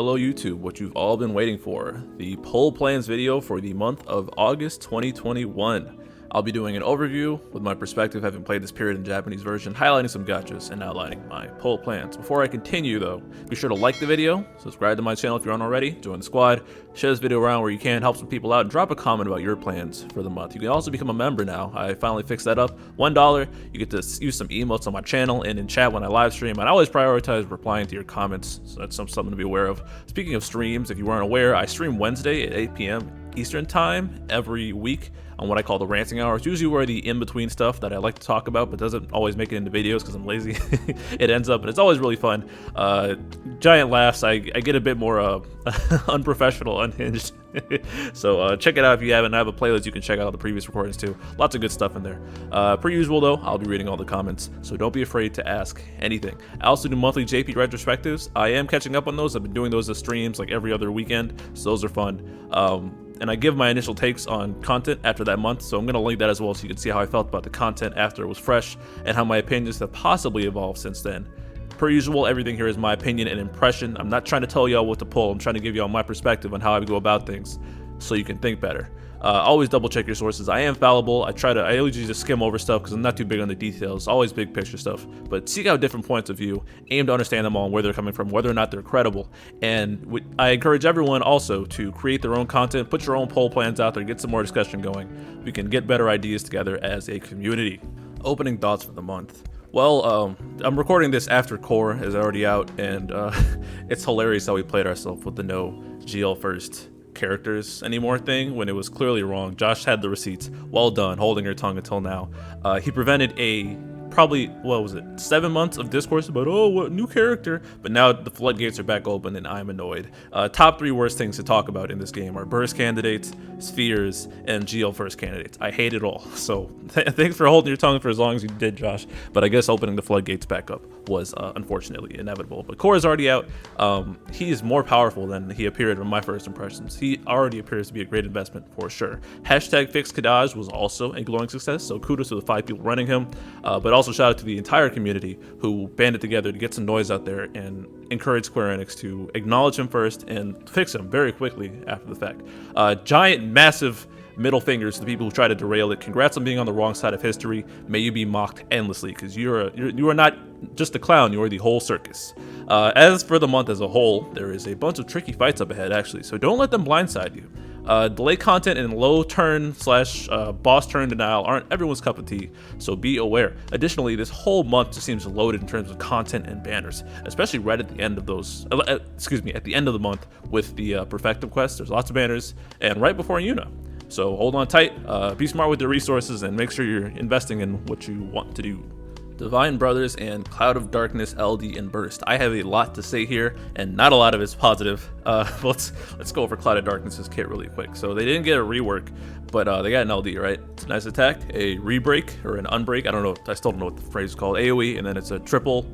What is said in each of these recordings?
Hello YouTube, what you've all been waiting for, the poll plans video for the month of August 2021. I'll be doing an overview with my perspective having played this period in Japanese version, highlighting some gachas and outlining my poll plans. Before I continue though, be sure to like the video, subscribe to my channel if you aren't already, join the squad, share this video around where you can, help some people out, and drop a comment about your plans for the month. You can also become a member now. I finally fixed that up. $1, you get to use some emotes on my channel and in chat when I live stream. And I always prioritize replying to your comments, so that's something to be aware of. Speaking of streams, if you weren't aware, I stream Wednesday at 8 p.m. Eastern time every week on what I call the ranting hour. It's usually where the in-between stuff that I like to talk about but doesn't always make it into videos because I'm lazy. It ends up, and it's always really fun. Giant laughs. I get a bit more unprofessional, unhinged. So check it out if you haven't. I have a playlist you can check out all the previous recordings too. Lots of good stuff in there. Per usual though, I'll be reading all the comments, so don't be afraid to ask anything. I also do monthly JP retrospectives. I am catching up on those. I've been doing those as streams like every other weekend, so those are fun. And I give my initial takes on content after that month, so I'm going to link that as well so you can see how I felt about the content after it was fresh and how my opinions have possibly evolved since then. Per usual, everything here is my opinion and impression. I'm not trying to tell y'all what to pull. I'm trying to give y'all my perspective on how I go about things so you can think better. Always double check your sources. I am fallible. I always just skim over stuff because I'm not too big on the details. Always big picture stuff. But seek out different points of view. Aim to understand them all and where they're coming from, whether or not they're credible. And I encourage everyone also to create their own content, put your own poll plans out there, get some more discussion going. We can get better ideas together as a community. Opening thoughts for the month. Well, I'm recording this after Core is already out, and it's hilarious how we played ourselves with the no GL first characters anymore thing when it was clearly wrong. Josh had the receipts. Well done, holding her tongue until now. He prevented a probably, what was it, 7 months of discourse about, oh, what new character, but now the floodgates are back open and I'm annoyed. Top 3 worst things to talk about in this game are burst candidates, spheres, and GL first candidates. I hate it all. So thanks for holding your tongue for as long as you did, Josh, but I guess opening the floodgates back up was unfortunately inevitable. But Core is already out. He is more powerful than he appeared from my first impressions. He already appears to be a great investment for sure. Hashtag fix Kadaj was also a glowing success, so kudos to the 5 people running him, but also shout out to the entire community who banded together to get some noise out there and encourage Square Enix to acknowledge him first and fix him very quickly after the fact. Giant, massive middle fingers to the people who try to derail it. Congrats on being on the wrong side of history. May you be mocked endlessly, because you are not just a clown, you are the whole circus. As for the month as a whole, there is a bunch of tricky fights up ahead actually, so don't let them blindside you. Delay content and low turn / boss turn denial aren't everyone's cup of tea, so be aware. Additionally, this whole month just seems loaded in terms of content and banners, especially right at the end of those, at the end of the month with the Perfectum quest. There's lots of banners, and right before Yuna. So hold on tight, be smart with your resources, and make sure you're investing in what you want to do. Divine Brothers and Cloud of Darkness LD and Burst. I have a lot to say here, and not a lot of it's positive. Let's go over Cloud of Darkness's kit really quick. So they didn't get a rework, but they got an LD, right? It's a nice attack, a rebreak or an unbreak. I don't know. I still don't know what the phrase is called. AOE, and then it's a triple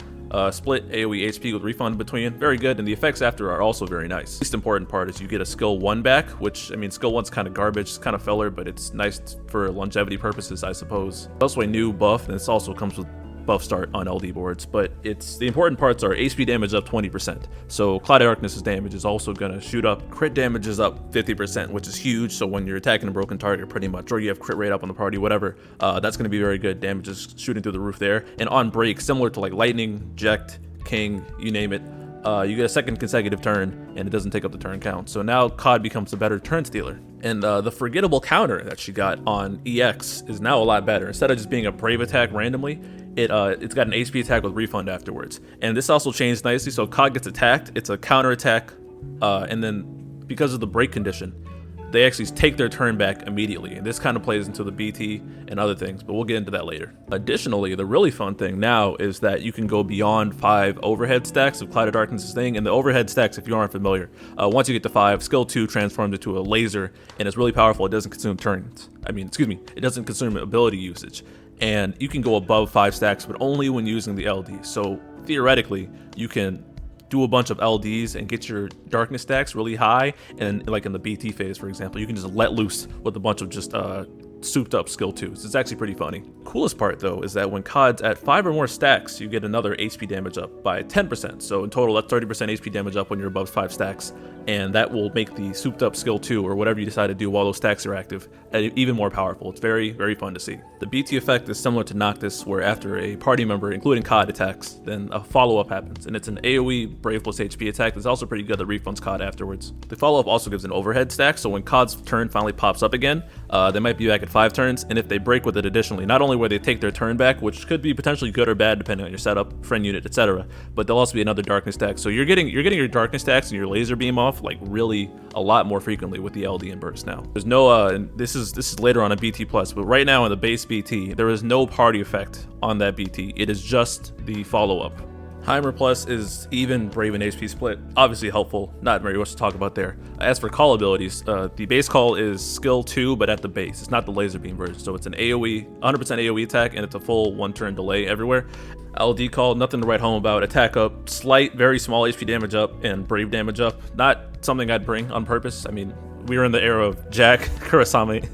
split AOE HP with refund in between. Very good, and the effects after are also very nice. The least important part is you get a skill 1 back, which, I mean, skill 1's kind of garbage, it's kind of filler, but it's nice for longevity purposes, I suppose. Also a new buff, and this also comes with buff start on LD boards, but the important parts are HP damage up 20%. So Cloud of Darkness's damage is also gonna shoot up. Crit damage is up 50%, which is huge. So when you're attacking a broken target pretty much, or you have crit rate up on the party, whatever, that's gonna be very good. Damage is shooting through the roof there. And on break, similar to like Lightning, Ject, King, you name it, you get a second consecutive turn and it doesn't take up the turn count. So now COD becomes a better turn stealer. And the forgettable counter that she got on EX is now a lot better. Instead of just being a brave attack randomly, it's got an HP attack with refund afterwards. And this also changed nicely, so COD gets attacked, it's a counter attack, and then because of the break condition, they actually take their turn back immediately. And this kind of plays into the BT and other things, but we'll get into that later. Additionally, the really fun thing now is that you can go beyond 5 overhead stacks of Cloud of Darkness thing. And the overhead stacks, if you aren't familiar, once you get to 5, skill 2 transforms into a laser, and it's really powerful. It doesn't consume turns. It doesn't consume ability usage. And you can go above 5 stacks, but only when using the LD. So theoretically, you can do a bunch of LDs and get your darkness stacks really high, and like in the BT phase, for example, you can just let loose with a bunch of just souped up skill 2s. It's actually pretty funny. Coolest part though is that when COD's at 5 or more stacks, you get another HP damage up by 10%. So in total, that's 30% HP damage up when you're above 5 stacks. And that will make the souped up skill 2, or whatever you decide to do while those stacks are active, even more powerful. It's very, very fun to see. The BT effect is similar to Noctis, where after a party member, including COD, attacks, then a follow-up happens. And it's an AoE Brave plus HP attack that's also pretty good that refunds COD afterwards. The follow-up also gives an overhead stack, so when COD's turn finally pops up again, they might be back at 5 turns, and if they break with it additionally, not only will they take their turn back, which could be potentially good or bad depending on your setup, friend unit, etc., but there'll also be another darkness stack. So you're getting your darkness stacks and your laser beam off like really a lot more frequently with the LD and burst now. There's no this is later on a BT plus, but right now in the base BT, there is no party effect on that BT. It is just the follow-up. Heimer Plus is even Brave and HP split. Obviously helpful, not very much to talk about there. As for call abilities, the base call is skill 2, but at the base. It's not the laser beam version, so it's an AoE, 100% AoE attack, and it's a full 1-turn delay everywhere. LD call, nothing to write home about. Attack up, slight, very small HP damage up, and Brave damage up. Not something I'd bring on purpose. I mean, we were in the era of Jack, Kurasame,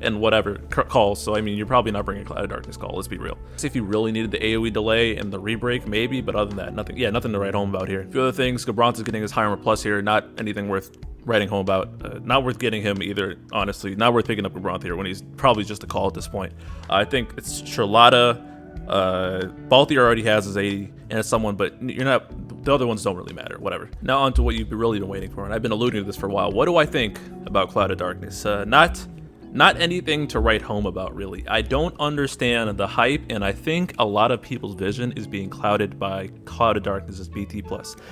and whatever calls, so I mean, you're probably not bringing a Cloud of Darkness call, let's be real. If you really needed the AoE delay and the rebreak, maybe, but other than that, nothing to write home about here. A few other things, Gabronta's getting his Heimer Plus here, not anything worth writing home about. Not worth getting him either, honestly. Not worth picking up Gabronta here when he's probably just a call at this point. I think it's Charlotta, Balthier already has his 80, and it's someone, but you're not, the other ones don't really matter, whatever. Now on to what you've really been waiting for, and I've been alluding to this for a while. What do I think about Cloud of Darkness? Not anything to write home about, really. I don't understand the hype, and I think a lot of people's vision is being clouded by Cloud of Darkness' BT+.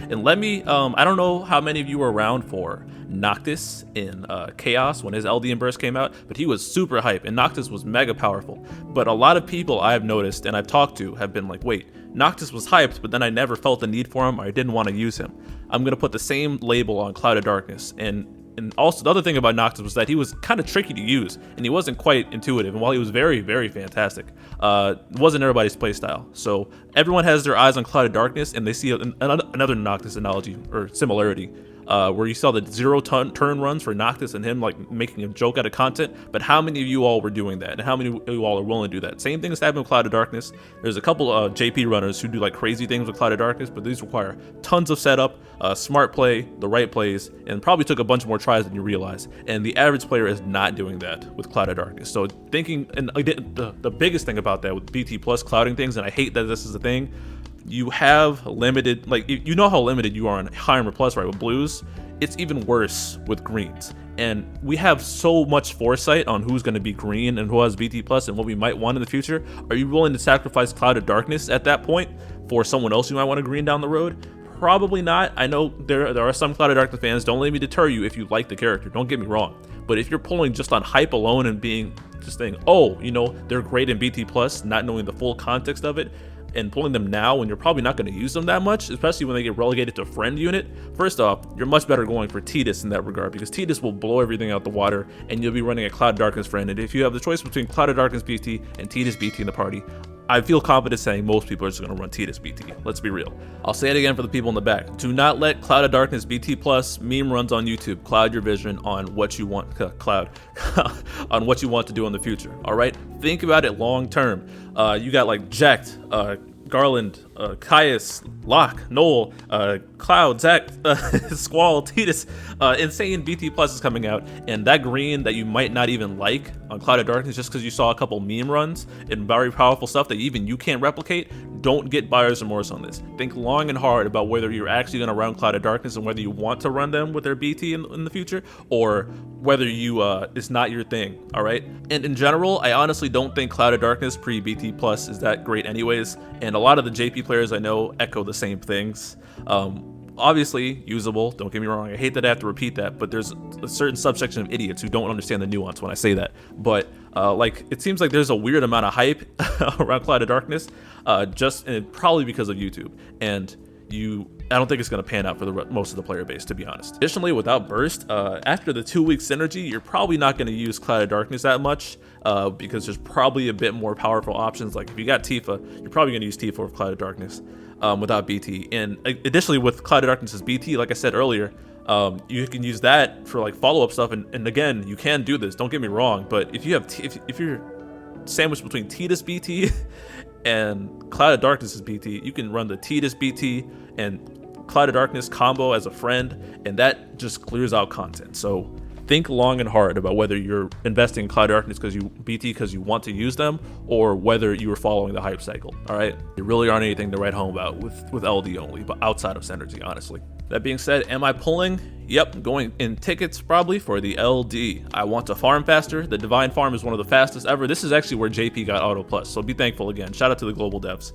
And let me, I don't know how many of you were around for Noctis in Chaos when his LD and Burst came out, but he was super hype, and Noctis was mega powerful. But a lot of people I've noticed, and I've talked to, have been like, wait, Noctis was hyped, but then I never felt the need for him, or I didn't want to use him. I'm gonna put the same label on Cloud of Darkness, and also the other thing about Noctis was that he was kind of tricky to use, and he wasn't quite intuitive. And while he was very, very fantastic, it wasn't everybody's playstyle. So everyone has their eyes on Cloud of Darkness, and they see another Noctis analogy or similarity, where you saw the 0-turn runs for Noctis and him like making a joke out of content. But how many of you all were doing that, and how many of you all are willing to do that? Same thing is happening with Cloud of Darkness. There's a couple JP runners who do like crazy things with Cloud of Darkness, but these require tons of setup, smart play, the right plays, and probably took a bunch more tries than you realize. And the average player is not doing that with Cloud of Darkness. So thinking, and the biggest thing about that with BT plus clouding things, and I hate that this is a thing, you have limited, like, you know how limited you are on Heimer Plus, right? With blues, it's even worse with greens. And we have so much foresight on who's going to be green and who has BT Plus and what we might want in the future. Are you willing to sacrifice Cloud of Darkness at that point for someone else you might want to green down the road? Probably not. I know there are some Cloud of Darkness fans. Don't let me deter you if you like the character. Don't get me wrong. But if you're pulling just on hype alone and being just saying, oh, you know, they're great in BT Plus, not knowing the full context of it, and pulling them now when you're probably not going to use them that much, especially when they get relegated to a friend unit, first off, you're much better going for Tidus in that regard, because Tidus will blow everything out the water, and you'll be running a Cloud of Darkness friend. And if you have the choice between Cloud of Darkness BT and Tidus BT in the party, I feel confident saying most people are just going to run Tidus BT. Let's be real. I'll say it again for the people in the back. Do not let Cloud of Darkness BT Plus meme runs on YouTube cloud your vision on what you want, on what you want to do in the future. All right, think about it long term. You got like Jacked, Garland, Caius, Locke, Noel, Cloud, Zach, Squall, Tidus, insane BT Plus is coming out, and that green that you might not even like on Cloud of Darkness just because you saw a couple meme runs and very powerful stuff that even you can't replicate, don't get buyer's remorse on this. Think long and hard about whether you're actually going to run Cloud of Darkness and whether you want to run them with their BT in the future, or whether you it's not your thing. All right, and in general, I honestly don't think Cloud of Darkness pre BT Plus is that great anyways, and a lot of the JP players I know echo the same things. Obviously usable, don't get me wrong, I hate that I have to repeat that, but there's a certain subsection of idiots who don't understand the nuance when I say that. But like, it seems like there's a weird amount of hype around Cloud of Darkness, and probably because of YouTube. And I don't think it's going to pan out for most of the player base, to be honest. Additionally, without burst, after the 2-week synergy, you're probably not going to use Cloud of Darkness that much, because there's probably a bit more powerful options. Like if you got Tifa, you're probably going to use Tifa with Cloud of Darkness without BT. And additionally, with Cloud of Darkness as BT, like I said earlier, you can use that for like follow-up stuff. And again, you can do this. Don't get me wrong, but if you have if you're sandwiched between Tidus BT and Cloud of Darkness as BT, you can run the Tidus BT and Cloud of Darkness combo as a friend, and that just clears out content. So think long and hard about whether you're investing in Cloud of Darkness because you want to use them, or whether you are following the hype cycle. All right, there really aren't anything to write home about with LD only, but outside of synergy, honestly. That being said, am I pulling? Yep, going in tickets probably for the LD. I want to farm faster. The Divine Farm is one of the fastest ever. This is actually where JP got Auto Plus, so be thankful again. Shout out to the global devs.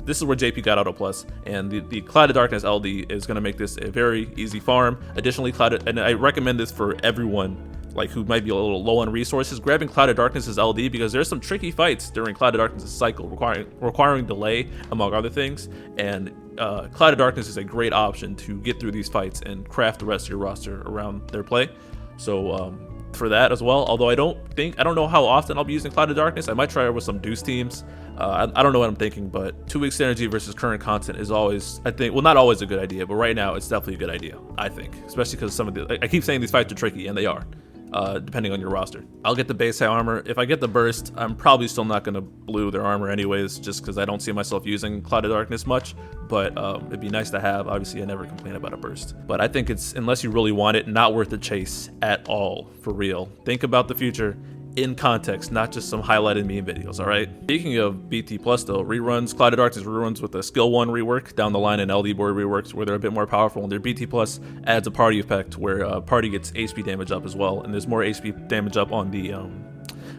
This is where JP got Auto Plus, and the Cloud of Darkness LD is going to make this a very easy farm. Additionally, and I recommend this for everyone like who might be a little low on resources, grabbing Cloud of Darkness as LD, because there's some tricky fights during Cloud of Darkness' cycle requiring delay, among other things, and Cloud of Darkness is a great option to get through these fights and craft the rest of your roster around their play. So for that as well, although I don't know how often I'll be using Cloud of Darkness. I might try it with some Deuce teams. I don't know what I'm thinking, but 2-week synergy versus current content is always, I think, well, not always a good idea, but right now it's definitely a good idea, I think, especially because some of I keep saying these fights are tricky, and they are. Depending on your roster. I'll get the base high armor. If I get the burst, I'm probably still not going to blue their armor anyways, just because I don't see myself using Cloud of Darkness much, but it'd be nice to have. Obviously, I never complain about a burst, but I think it's, unless you really want it, not worth the chase at all, for real. Think about the future in context, not just some highlighted meme videos, all right? Speaking of BT Plus though, reruns, Cloud of Darkness reruns with a skill 1 rework down the line, and LD board reworks where they're a bit more powerful, and their BT Plus adds a party effect where party gets HP damage up as well, and there's more HP damage up on the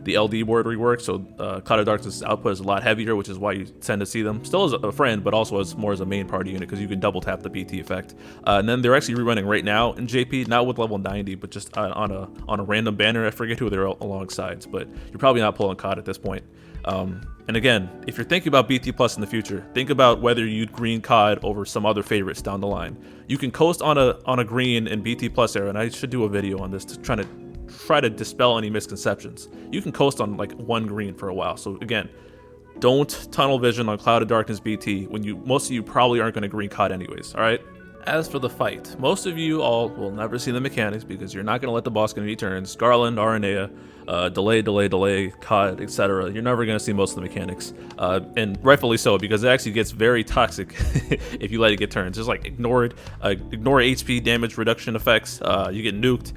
LD board rework, so Cloud of Darkness' output is a lot heavier, which is why you tend to see them still as a friend, but also as more as a main party unit, because you can double tap the BT effect. And then they're actually rerunning right now in JP, not with level 90, but just on a random banner. I forget who they're alongside, but you're probably not pulling COD at this point. And again, if you're thinking about BT Plus in the future, think about whether you'd green COD over some other favorites down the line. You can coast on a green in BT Plus era, and I should do a video on this to try to dispel any misconceptions. You can coast on like 1 green for a while. So again, don't tunnel vision on Cloud of Darkness BT when most of you probably aren't going to green COD anyways, all right? As for the fight, most of you all will never see the mechanics because you're not going to let the boss get any turns. Garland, Aranea, delay, COD, etc. You're never going to see most of the mechanics, and rightfully so, because it actually gets very toxic if you let it get turns. Just like ignore HP damage reduction effects, you get nuked,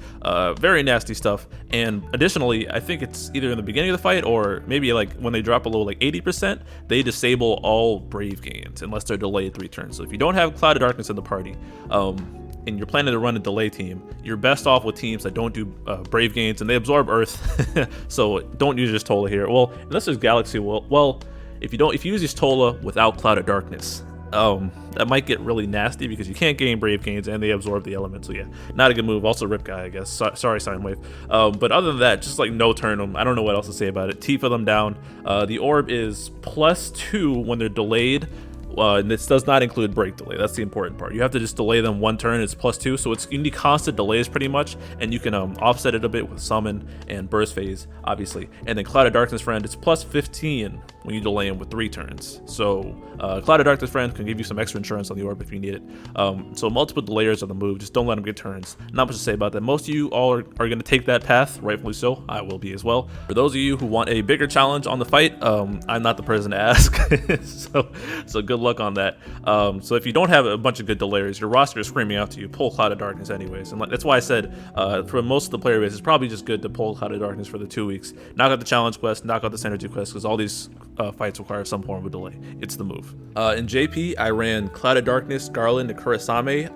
very nasty stuff. And additionally, I think it's either in the beginning of the fight or maybe like when they drop below like 80%, they disable all Brave gains unless they're delayed 3 turns. So if you don't have Cloud of Darkness in the party, and you're planning to run a delay team, you're best off with teams that don't do Brave gains, and they absorb Earth. So don't use Tola here. Well, unless there's Galaxy, well, if you use this Tola without Cloud of Darkness, that might get really nasty because you can't gain Brave gains and they absorb the elements. So yeah, not a good move. Also Rip Guy, I guess. Sorry, Soundwave. But other than that, just like no turn them. I don't know what else to say about it. Tifa them down. The orb is +2 when they're delayed. And this does not include break delay. That's the important part. You have to just delay them 1 turn. It's +2, so you need constant delays pretty much, and you can offset it a bit with summon and burst phase, obviously. And then Cloud of Darkness friend, it's +15 when you delay them with 3 turns. So Cloud of Darkness friend can give you some extra insurance on the orb if you need it. So multiple delayers on the move. Just don't let them get turns. Not much to say about that. Most of you all are going to take that path, rightfully so. I will be as well. For those of you who want a bigger challenge on the fight, I'm not the person to ask. so good luck on that. So if you don't have a bunch of good delayers, your roster is screaming out to you, pull Cloud of Darkness anyways. And that's why I said for most of the player base, it's probably just good to pull Cloud of Darkness for the 2 weeks. Knock out the challenge quest, knock out the synergy quest, because all these fights require some form of a delay. It's the move. In JP, I ran Cloud of Darkness, Garland, and Kurasame,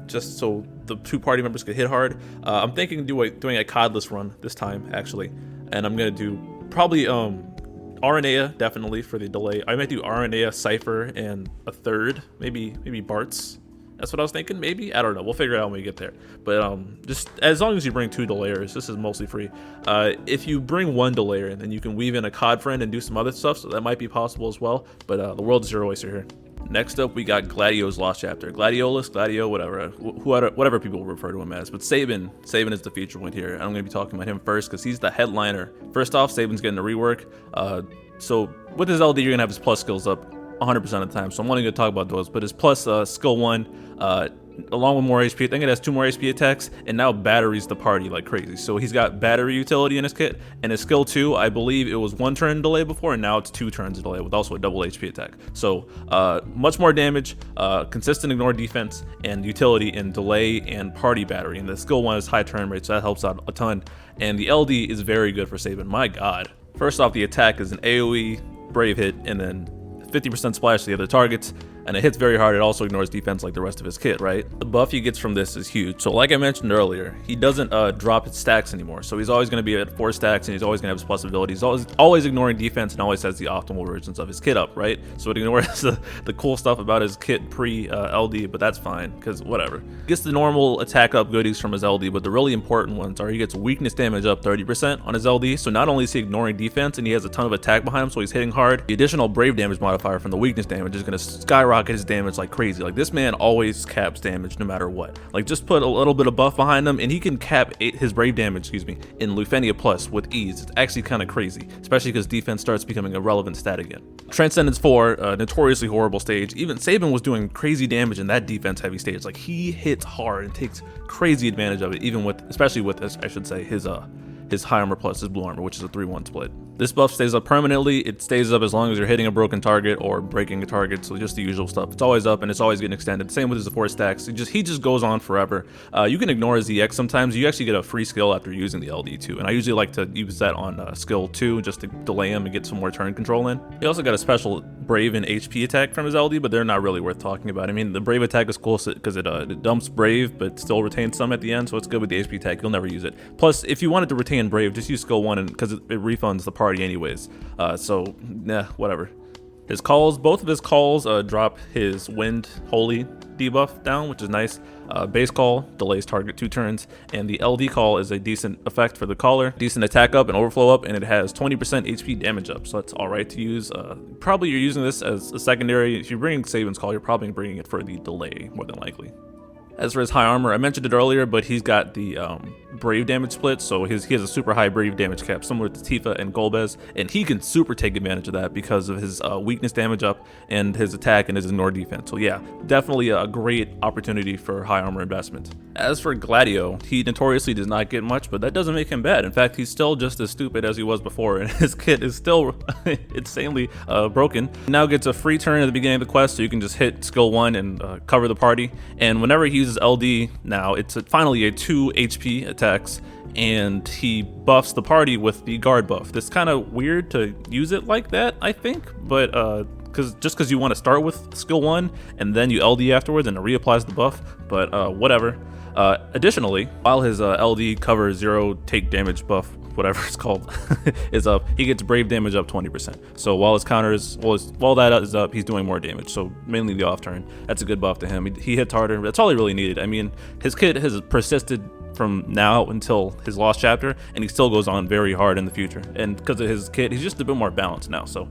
just so the 2 party members could hit hard. I'm thinking doing a CODless run this time, actually. And I'm going to do probably Aranea, definitely, for the delay. I might do Aranea, Cypher, and a 3rd, maybe Bart's. That's what I was thinking, maybe? I don't know. We'll figure it out when we get there. But just as long as you bring 2 delayers, this is mostly free. If you bring 1 delayer, then you can weave in a COD friend and do some other stuff, so that might be possible as well. But the world is your oyster here. Next up, we got Gladio's Lost Chapter. Gladiolus, Gladio, whatever people refer to him as. But Sabin is the feature point here. I'm going to be talking about him first because he's the headliner. First off, Sabin's getting a rework. So with his LD, you're going to have his plus skills up 100% of the time. So I'm only going to talk about those. But his plus skill 1, along with more HP, I think it has 2 more HP attacks, and now batteries the party like crazy. So he's got battery utility in his kit, and his skill 2, I believe it was 1 turn delay before, and now it's 2 turns delay with also a double HP attack. So much more damage, consistent ignore defense, and utility in delay and party battery. And the skill 1 is high turn rate, so that helps out a ton. And the LD is very good for Sabin. My god. First off, the attack is an AoE brave hit, and then 50% splash to the other targets, and it hits very hard. It also ignores defense like the rest of his kit, right? The buff he gets from this is huge. So like I mentioned earlier, he doesn't drop his stacks anymore. So he's always going to be at 4 stacks, and he's always going to have his plus ability. He's always ignoring defense and always has the optimal versions of his kit up, right? So it ignores the cool stuff about his kit pre-LD, but that's fine, because whatever. He gets the normal attack up goodies from his LD, but the really important ones are he gets weakness damage up 30% on his LD. So not only is he ignoring defense, and he has a ton of attack behind him, so he's hitting hard, the additional brave damage modifier from the weakness damage is going to skyrocket his damage like crazy. Like, this man always caps damage no matter what. Like, just put a little bit of buff behind him and he can cap his brave damage, in Lufenia Plus with ease. It's actually kind of crazy, especially because defense starts becoming a relevant stat again. Transcendence 4, notoriously horrible stage. Even Sabin was doing crazy damage in that defense heavy stage. Like, he hits hard and takes crazy advantage of it, especially with I should say his high armor plus his blue armor, which is a 3-1 split. This buff stays up permanently. It stays up as long as you're hitting a broken target or breaking a target, so just the usual stuff. It's always up and it's always getting extended. Same with his 4 stacks. He just goes on forever. You can ignore his EX sometimes. You actually get a free skill after using the LD too, and I usually like to use that on skill 2 just to delay him and get some more turn control in. He also got a special Brave and HP attack from his LD, but they're not really worth talking about. I mean, the Brave attack is cool because it dumps Brave but still retains some at the end, so it's good with the HP attack. You'll never use it. Plus, if you wanted to retain Brave, just use skill 1 because it refunds the party anyways. So, whatever. His calls, both of his calls drop his Wind Holy debuff down, which is nice. Base call delays target 2 turns, and the LD call is a decent effect for the caller. Decent attack up and overflow up, and it has 20% HP damage up, so that's alright to use. Probably you're using this as a secondary. If you're bringing Sabin's call, you're probably bringing it for the delay, more than likely. As for his high armor, I mentioned it earlier, but he's got the brave damage split, so he has a super high brave damage cap, similar to Tifa and Golbez, and he can super take advantage of that because of his weakness damage up and his attack and his ignore defense. So yeah, definitely a great opportunity for high armor investment. As for Gladio, he notoriously does not get much, but that doesn't make him bad. In fact, he's still just as stupid as he was before, and his kit is still insanely broken. He now gets a free turn at the beginning of the quest, so you can just hit skill 1 and cover the party, and whenever he uses LD now, it's finally a 2 HP attacks, and he buffs the party with the guard buff. It's kind of weird to use it like that, I think, but because you want to start with skill 1 and then you LD afterwards and it reapplies the buff, but whatever. Additionally, while his LD cover 0 take damage buff, whatever it's called, is up, he gets brave damage up 20%. So while his counter is, while that is up, he's doing more damage. So mainly the off turn. That's a good buff to him. He hits harder. That's all he really needed. I mean, his kit has persisted from now until his Lost Chapter, and he still goes on very hard in the future. And because of his kit, he's just a bit more balanced now. So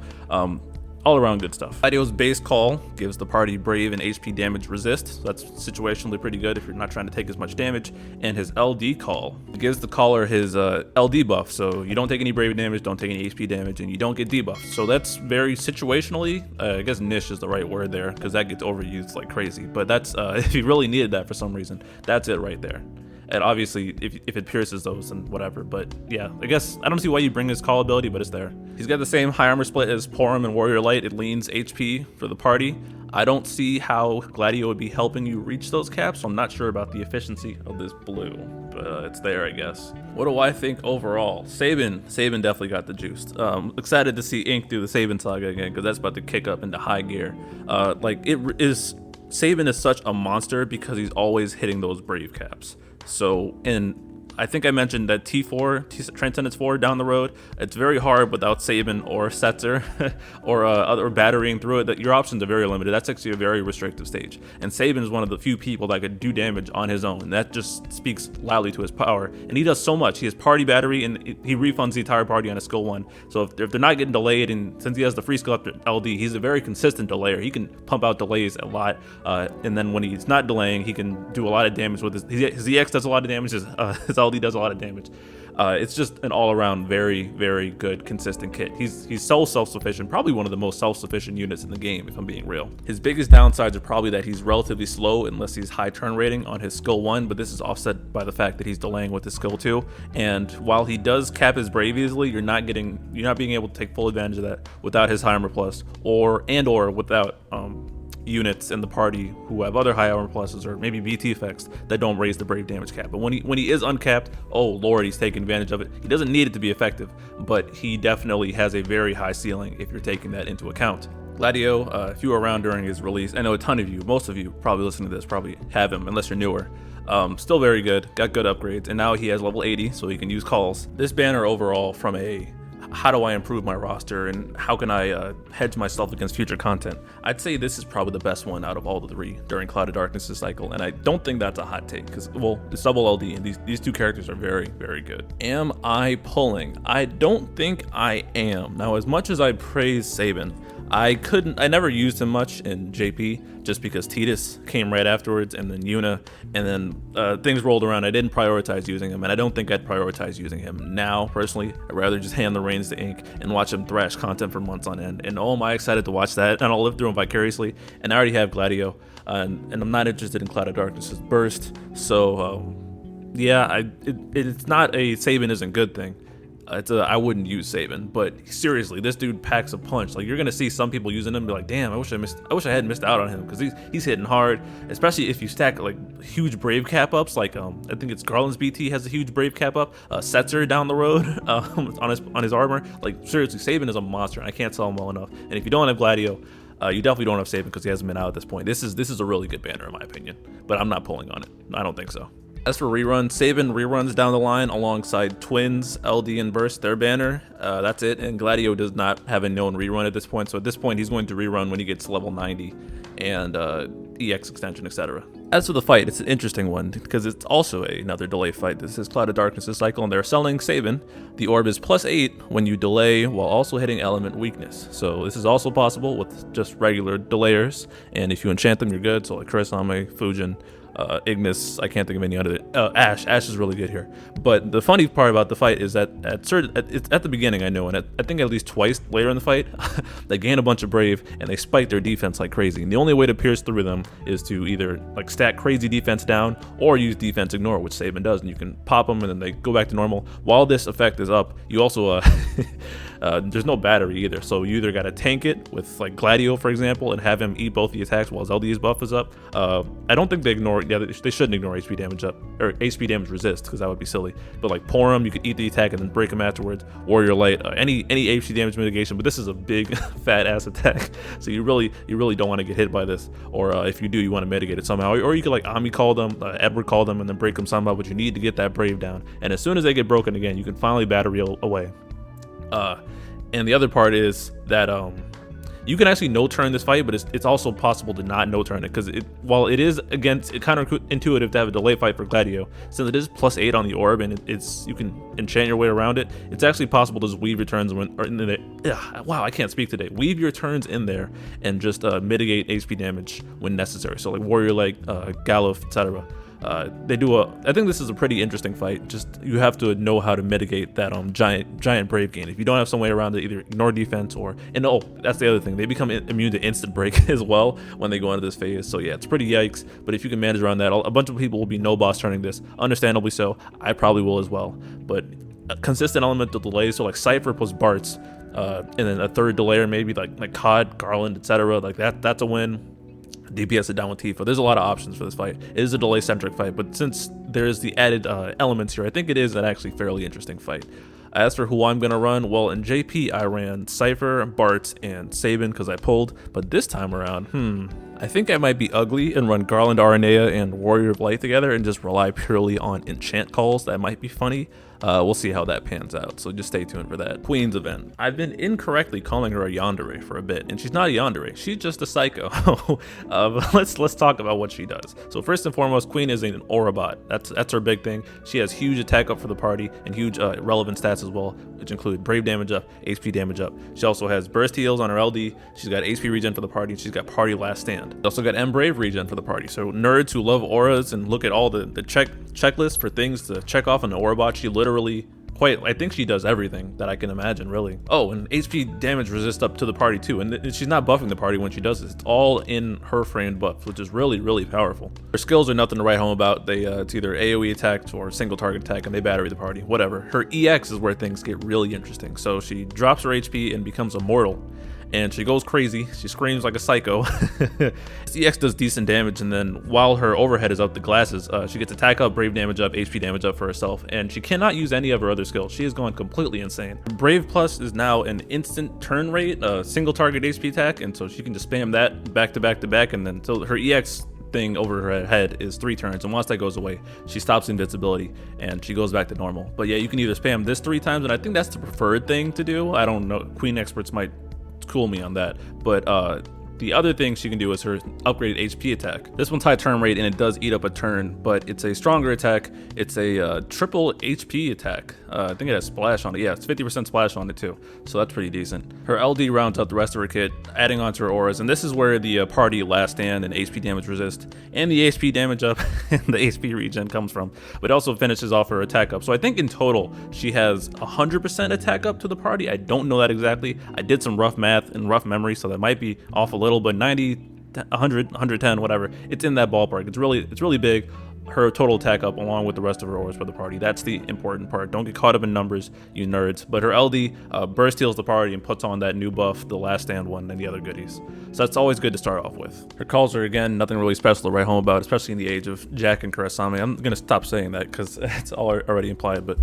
all around good stuff. Gladio's base call gives the party brave and HP damage resist, so that's situationally pretty good if you're not trying to take as much damage. And his LD call gives the caller his LD buff, so you don't take any brave damage, don't take any HP damage, and you don't get debuffed. So that's very situationally, I guess niche is the right word there, because that gets overused like crazy. But that's, if you really needed that for some reason, that's it right there. And obviously, if it pierces those, then whatever. But yeah, I guess I don't see why you bring his call ability, but it's there. He's got the same high armor split as Porum and Warrior Light. It leans HP for the party. I don't see how Gladio would be helping you reach those caps, so I'm not sure about the efficiency of this blue, but it's there, I guess. What do I think overall? Sabin definitely got the juice. Excited to see Ink do the Sabin saga again, because that's about to kick up into high gear. Sabin is such a monster because he's always hitting those brave caps. So, and I think I mentioned that T4, Transcendence 4 down the road, it's very hard without Sabin or Setzer or other batterying through it. That your options are very limited. That's actually a very restrictive stage. And Sabin is one of the few people that could do damage on his own. And that just speaks loudly to his power. And he does so much. He has party battery, and he refunds the entire party on a skill 1. So if they're not getting delayed, and since he has the free skill up to LD, he's a very consistent delayer. He can pump out delays a lot. And then when he's not delaying, he can do a lot of damage with his EX does a lot of damage, his LD does a lot of damage. It's just an all-around very, very good, consistent kit. He's so self-sufficient, probably one of the most self-sufficient units in the game, if I'm being real. His biggest downsides are probably that he's relatively slow unless he's high turn rating on his skill 1, but this is offset by the fact that he's delaying with his skill 2. And while he does cap his brave easily, you're not being able to take full advantage of that without his high armor plus, or without units in the party who have other high armor pluses or maybe BT effects that don't raise the brave damage cap. But when he is uncapped, oh lord, he's taking advantage of it. He doesn't need it to be effective, but he definitely has a very high ceiling if you're taking that into account. Gladio, if you were around during his release, I know a ton of you, most of you probably listening to this probably have him unless you're newer. Still very good, got good upgrades, and now he has level 80, so he can use calls. This banner overall, from a how do I improve my roster and how can I hedge myself against future content, I'd say this is probably the best one out of all the 3 during Cloud of Darkness' cycle, and I don't think that's a hot take because, well, it's double LD and these 2 characters are very, very good. Am I pulling? I don't think I am. Now, as much as I praise Sabin, I never used him much in JP just because Tidus came right afterwards, and then Yuna, and then things rolled around. I didn't prioritize using him, and I don't think I'd prioritize using him now. Personally, I'd rather just hand the reins to Ink and watch him thrash content for months on end. And oh, am I excited to watch that, and I'll live through him vicariously. And I already have Gladio, and I'm not interested in Cloud of Darkness' burst. So yeah, it's not a Sabin isn't good thing. I wouldn't use Sabin, but seriously, this dude packs a punch. Like, you're gonna see some people using him and be like, damn, I wish I hadn't missed out on him, because he's hitting hard, especially if you stack like huge brave cap ups. Like I think it's Garland's BT has a huge brave cap up. Setzer down the road on his armor. Like, seriously, Sabin is a monster, and I can't sell him well enough. And if you don't have Gladio, you definitely don't have Sabin because he hasn't been out at this point. This is a really good banner in my opinion, but I'm not pulling on it. I don't think so. As for reruns, Sabin reruns down the line alongside Twins, LD, and Burst, their banner. That's it, and Gladio does not have a known rerun at this point, so at this point he's going to rerun when he gets level 90 and EX extension, etc. As for the fight, it's an interesting one because it's also another delay fight. This is Cloud of Darkness' cycle, and they're selling Sabin. The orb is +8 when you delay while also hitting element weakness. So this is also possible with just regular delayers, and if you enchant them, you're good. So like Kurosame, Fujin, Ignis, I can't think of any other. Ash is really good here. But the funny part about the fight is that it's at the beginning, I know, and I think at least twice later in the fight, they gain a bunch of brave and they spike their defense like crazy. And the only way to pierce through them is to either like stack crazy defense down or use defense ignore, which Sabin does, and you can pop them and then they go back to normal. While this effect is up, you also there's no battery either, so you either gotta tank it with like Gladio, for example, and have him eat both the attacks while his LD's buff is up. I don't think they ignore. Yeah, they shouldn't ignore HP damage up, or HP damage resist, because that would be silly. But like pour him, you could eat the attack and then break him afterwards. Warrior Light, any HP damage mitigation, but this is a big fat ass attack, so you really don't want to get hit by this. Or if you do, you want to mitigate it somehow. Or you could like Ami call them, Edward call them, and then break them somehow. But you need to get that brave down, and as soon as they get broken again, you can finally battery away. And the other part is that you can actually no-turn this fight, but it's also possible to not no-turn it, because while it is counterintuitive to have a delay fight for Gladio, since it is +8 on the orb and you can enchant your way around it, it's actually possible to just weave your turns wow, I can't speak today. Weave your turns in there and just mitigate HP damage when necessary. So like Warrior Leg, Galuf, etc. I think this is a pretty interesting fight. Just you have to know how to mitigate that giant brave gain. If you don't have some way around it, either ignore defense and that's the other thing. They become immune to instant break as well when they go into this phase. So yeah, it's pretty yikes. But if you can manage around that, a bunch of people will be no boss turning this. Understandably so. I probably will as well. But a consistent elemental delays, so like Cypher plus Bartz, and then a third delayer maybe like COD, Garland, etc. Like that's a win. DPS it down with Tifa. There's a lot of options for this fight. It is a delay-centric fight, but since there's the added elements here, I think it is an actually fairly interesting fight. As for who I'm going to run, well, in JP, I ran Cypher, Bartz, and Sabin because I pulled, but this time around, I think I might be ugly and run Garland Aranea and Warrior of Light together and just rely purely on enchant calls. That might be funny. We'll see how that pans out, so just stay tuned for that. Queen's event. I've been incorrectly calling her a yandere for a bit, and she's not a yandere. She's just a psycho. But let's talk about what she does. So first and foremost, Queen is an aura bot. That's her big thing. She has huge attack up for the party and huge relevant stats as well, which include brave damage up, HP damage up. She also has burst heals on her LD. She's got HP regen for the party, and she's got party last stand. Also got M Brave regen for the party. So nerds who love auras and look at all the checklist for things to check off on the aura bot, she literally I think she does everything that I can imagine, really. Oh, and HP damage resist up to the party too, and she's not buffing the party when she does this. It's all in her framed buff, which is really, really powerful. Her skills are nothing to write home about. It's either AoE attack or single target attack, and they battery the party, whatever. Her EX is where things get really interesting. So she drops her HP and becomes immortal, and she goes crazy. She screams like a psycho. EX does decent damage, and then while her overhead is up the glasses, she gets attack up, brave damage up, HP damage up for herself, and she cannot use any of her other skills. She is going completely insane. Brave Plus is now an instant turn rate, single target HP attack, and so she can just spam that back to back to back, and then until her EX thing over her head is 3 turns, and once that goes away, she stops invincibility and she goes back to normal. But yeah, you can either spam this 3 times, and I think that's the preferred thing to do. I don't know, Queen experts might cool me on that, but the other thing she can do is her upgraded HP attack. This one's high turn rate and it does eat up a turn, but it's a stronger attack. It's a triple HP attack. I think it has splash on it. Yeah, it's 50% splash on it too, so that's pretty decent. Her LD rounds out the rest of her kit, adding on to her auras, and this is where the party last stand and HP damage resist and the HP damage up and the HP regen comes from, but also finishes off her attack up. So I think in total she has 100% attack up to the party. I don't know that exactly. I did some rough math and rough memory, so that might be off a little, but 90, 100, 110, whatever, it's in that ballpark. It's really big. Her total attack up along with the rest of her auras for the party. That's the important part. Don't get caught up in numbers, you nerds. But her LD burst heals the party and puts on that new buff, the last stand one, and the other goodies. So that's always good to start off with. Her calls are, again, nothing really special to write home about, especially in the age of Jack and Kurasame. I'm gonna stop saying that because it's all already implied, but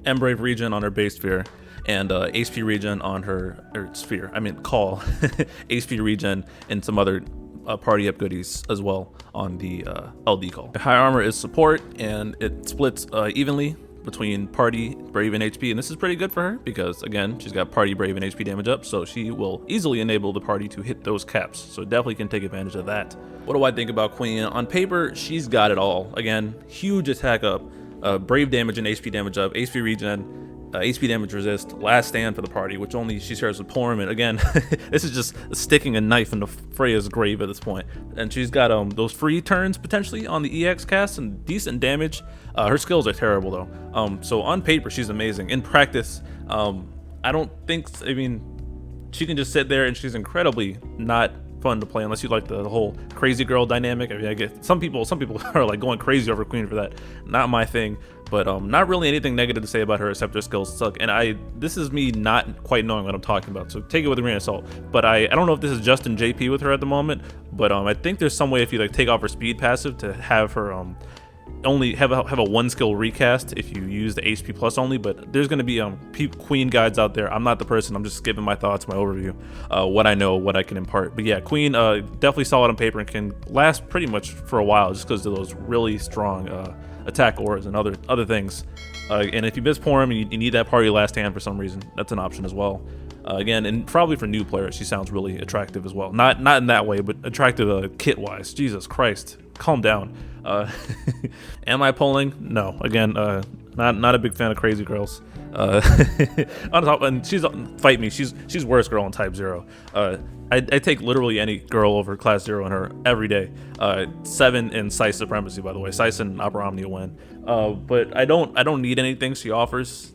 M Brave regen on her base sphere, and HP regen on her sphere. I mean call, HP regen and some other party up goodies as well on the LD call. High armor is support, and it splits evenly between party, brave, and HP, and this is pretty good for her because, again, she's got party, brave, and HP damage up, so she will easily enable the party to hit those caps, so definitely can take advantage of that. What do I think about Queen? On paper, she's got it all. Again, huge attack up, brave damage and HP damage up, HP regen, HP damage resist, last stand for the party, which only she shares with Porm, and again, this is just sticking a knife into Freya's grave at this point. And she's got those free turns potentially on the EX cast and decent damage. Her skills are terrible though. So on paper, she's amazing. In practice, I don't think, I mean, she can just sit there and she's incredibly not fun to play unless you like the whole crazy girl dynamic. I mean, I get some people are like going crazy over Queen for that. Not my thing, but not really anything negative to say about her except her skills suck. And this is me not quite knowing what I'm talking about, so take it with a grain of salt. But I don't know if this is just in JP with her at the moment, but I think there's some way if you like take off her speed passive to have her only have a 1 skill recast if you use the HP plus only. But there's going to be Queen guides out there. I'm not the person, I'm just giving my thoughts, my overview, what I know, what I can impart. But yeah, Queen definitely solid on paper and can last pretty much for a while just because of those really strong attack auras and other things. And if you miss Porm and you need that party last hand for some reason, that's an option as well. Again, and probably for new players, she sounds really attractive as well. Not in that way, but attractive kit wise. Jesus Christ, calm down. Am I pulling? No. Again, not a big fan of crazy girls. On top, and she's fight me. She's worst girl in Type 0. I take literally any girl over Class 0 in her every day. 7 in Size Supremacy, by the way. Size and Opera Omnia win. But I don't need anything she offers.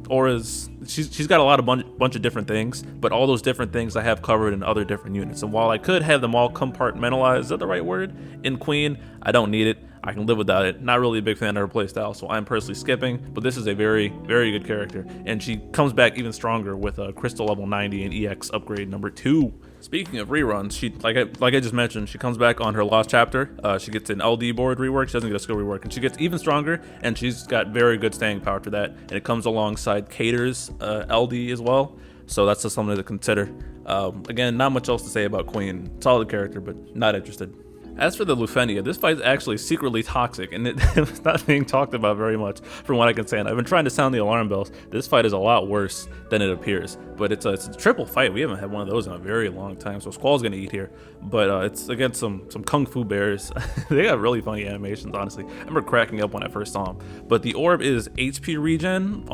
Auras, she's got a lot of bunch of different things, but all those different things I have covered in other different units. And while I could have them all compartmentalized, is that the right word? In Queen, I don't need it. I can live without it. Not really a big fan of her playstyle, so I'm personally skipping, but this is a very, very good character, and she comes back even stronger with a Crystal level 90 and EX upgrade number 2. Speaking of reruns, she like I just mentioned, she comes back on her Lost Chapter. She gets an LD board rework. She doesn't get a skill rework, and she gets even stronger, and she's got very good staying power for that, and it comes alongside Cater's LD as well. So that's just something to consider. Again, not much else to say about Queen. Solid character, but not interested. As for the Lufenia, this fight is actually secretly toxic, and it's not being talked about very much from what I can say. And I've been trying to sound the alarm bells. This fight is a lot worse than it appears, but it's a triple fight. We haven't had one of those in a very long time, so Squall's gonna eat here. But it's against some kung fu bears. They got really funny animations, honestly. I remember cracking up when I first saw them. But the orb is HP regen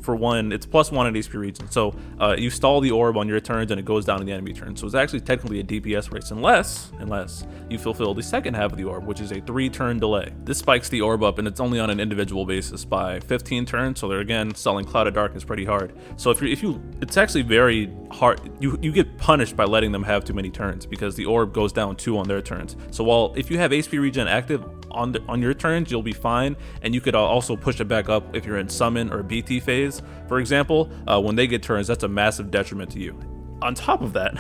for one. It's +1 at HP regen. So you stall the orb on your turns, and it goes down in the enemy turn. So it's actually technically a DPS race, unless you fulfill the second half of the orb, which is a 3-turn delay. This spikes the orb up, and it's only on an individual basis by 15 turns. So they're again selling Cloud of Darkness pretty hard. So if you, it's actually very hard. You get punished by letting them have too many turns because the orb goes down 2 on their turns. So while if you have HP regen active on your turns, you'll be fine, and you could also push it back up if you're in summon or BT phase, for example. When they get turns, that's a massive detriment to you. On top of that,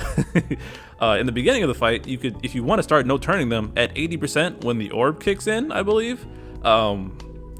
in the beginning of the fight, you could, if you want to start no turning them at 80% when the orb kicks in, I believe,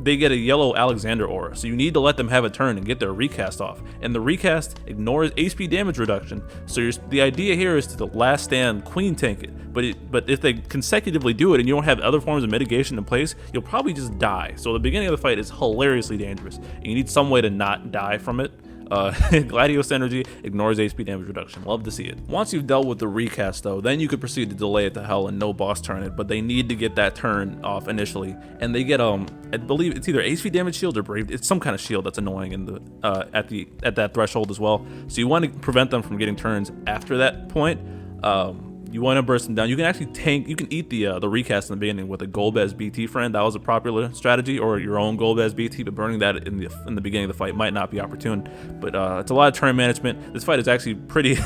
they get a yellow Alexander aura. So you need to let them have a turn and get their recast off. And the recast ignores HP damage reduction. So the idea here is to the last stand Queen tank it. But if they consecutively do it and you don't have other forms of mitigation in place, you'll probably just die. So the beginning of the fight is hilariously dangerous. And you need some way to not die from it. Gladio synergy ignores HP damage reduction. Love to see it. Once you've dealt with the recast though, then you could proceed to delay it to hell and no boss turn it, but they need to get that turn off initially. And they get I believe it's either HP damage shield or brave. It's some kind of shield that's annoying in the at that threshold as well. So you want to prevent them from getting turns after that point. You want to burst them down. You can actually tank. You can eat the recast in the beginning with a Golbez BT friend. That was a popular strategy, or your own Golbez BT. But burning that in the beginning of the fight might not be opportune. But it's a lot of turn management. This fight is actually pretty.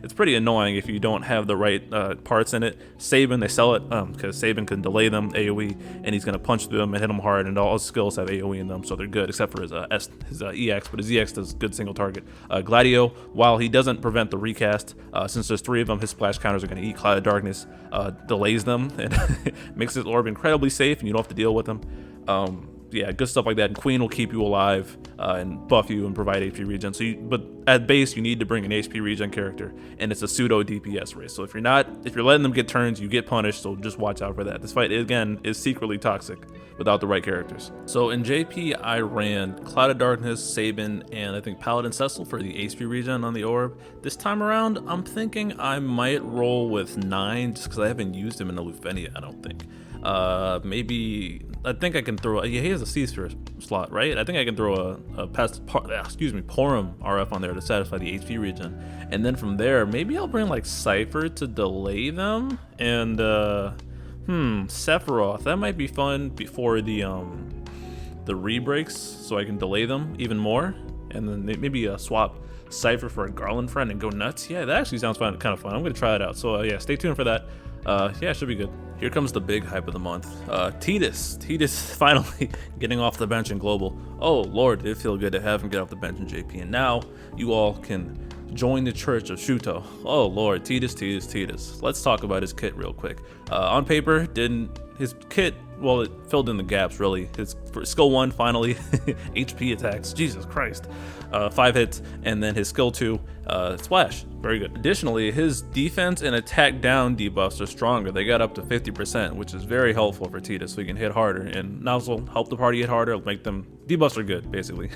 It's pretty annoying if you don't have the right parts in it. Sabin, they sell it because Sabin can delay them AOE, and he's gonna punch through them and hit them hard. And all his skills have AOE in them, so they're good except for his EX. But his EX does good single target. Gladio, while he doesn't prevent the recast, since there's 3 of them, his splash counters are gonna eat Cloud of Darkness, delays them, and makes his orb incredibly safe, and you don't have to deal with them. Yeah, good stuff like that. And Queen will keep you alive and buff you and provide HP regen. But at base, you need to bring an HP regen character, and it's a pseudo DPS race. So if you're letting them get turns, you get punished. So just watch out for that. This fight again is secretly toxic without the right characters. So in JP, I ran Cloud of Darkness, Sabin, and I think Paladin Cecil for the HP regen on the orb. This time around, I'm thinking I might roll with 9 just because I haven't used him in the Lufenia, I don't think. Maybe I think I can throw. Yeah, he has a C-sphere slot, right? I think I can throw a Porum RF on there to satisfy the HP regen, and then from there, maybe I'll bring like Cypher to delay them, and Sephiroth. That might be fun before the re-breaks, so I can delay them even more, and then maybe swap Cypher for a Garland friend and go nuts. Yeah, that actually sounds kind of fun. I'm gonna try it out. So yeah, stay tuned for that. Yeah, it should be good. Here comes the big hype of the month. Tidus finally getting off the bench in Global. Oh Lord, did it feel good to have him get off the bench in JP. And now you all can join the church of Shuto. Oh Lord, Tidus. Let's talk about his kit real quick. On paper, his kit, well, it filled in the gaps really. For skill 1 finally, HP attacks, Jesus Christ. 5 hits, and then his skill 2, splash, very good. Additionally, his defense and attack down debuffs are stronger. They got up to 50%, which is very helpful for Tidus, so he can hit harder, and now will help the party hit harder, make them, debuffs are good, basically.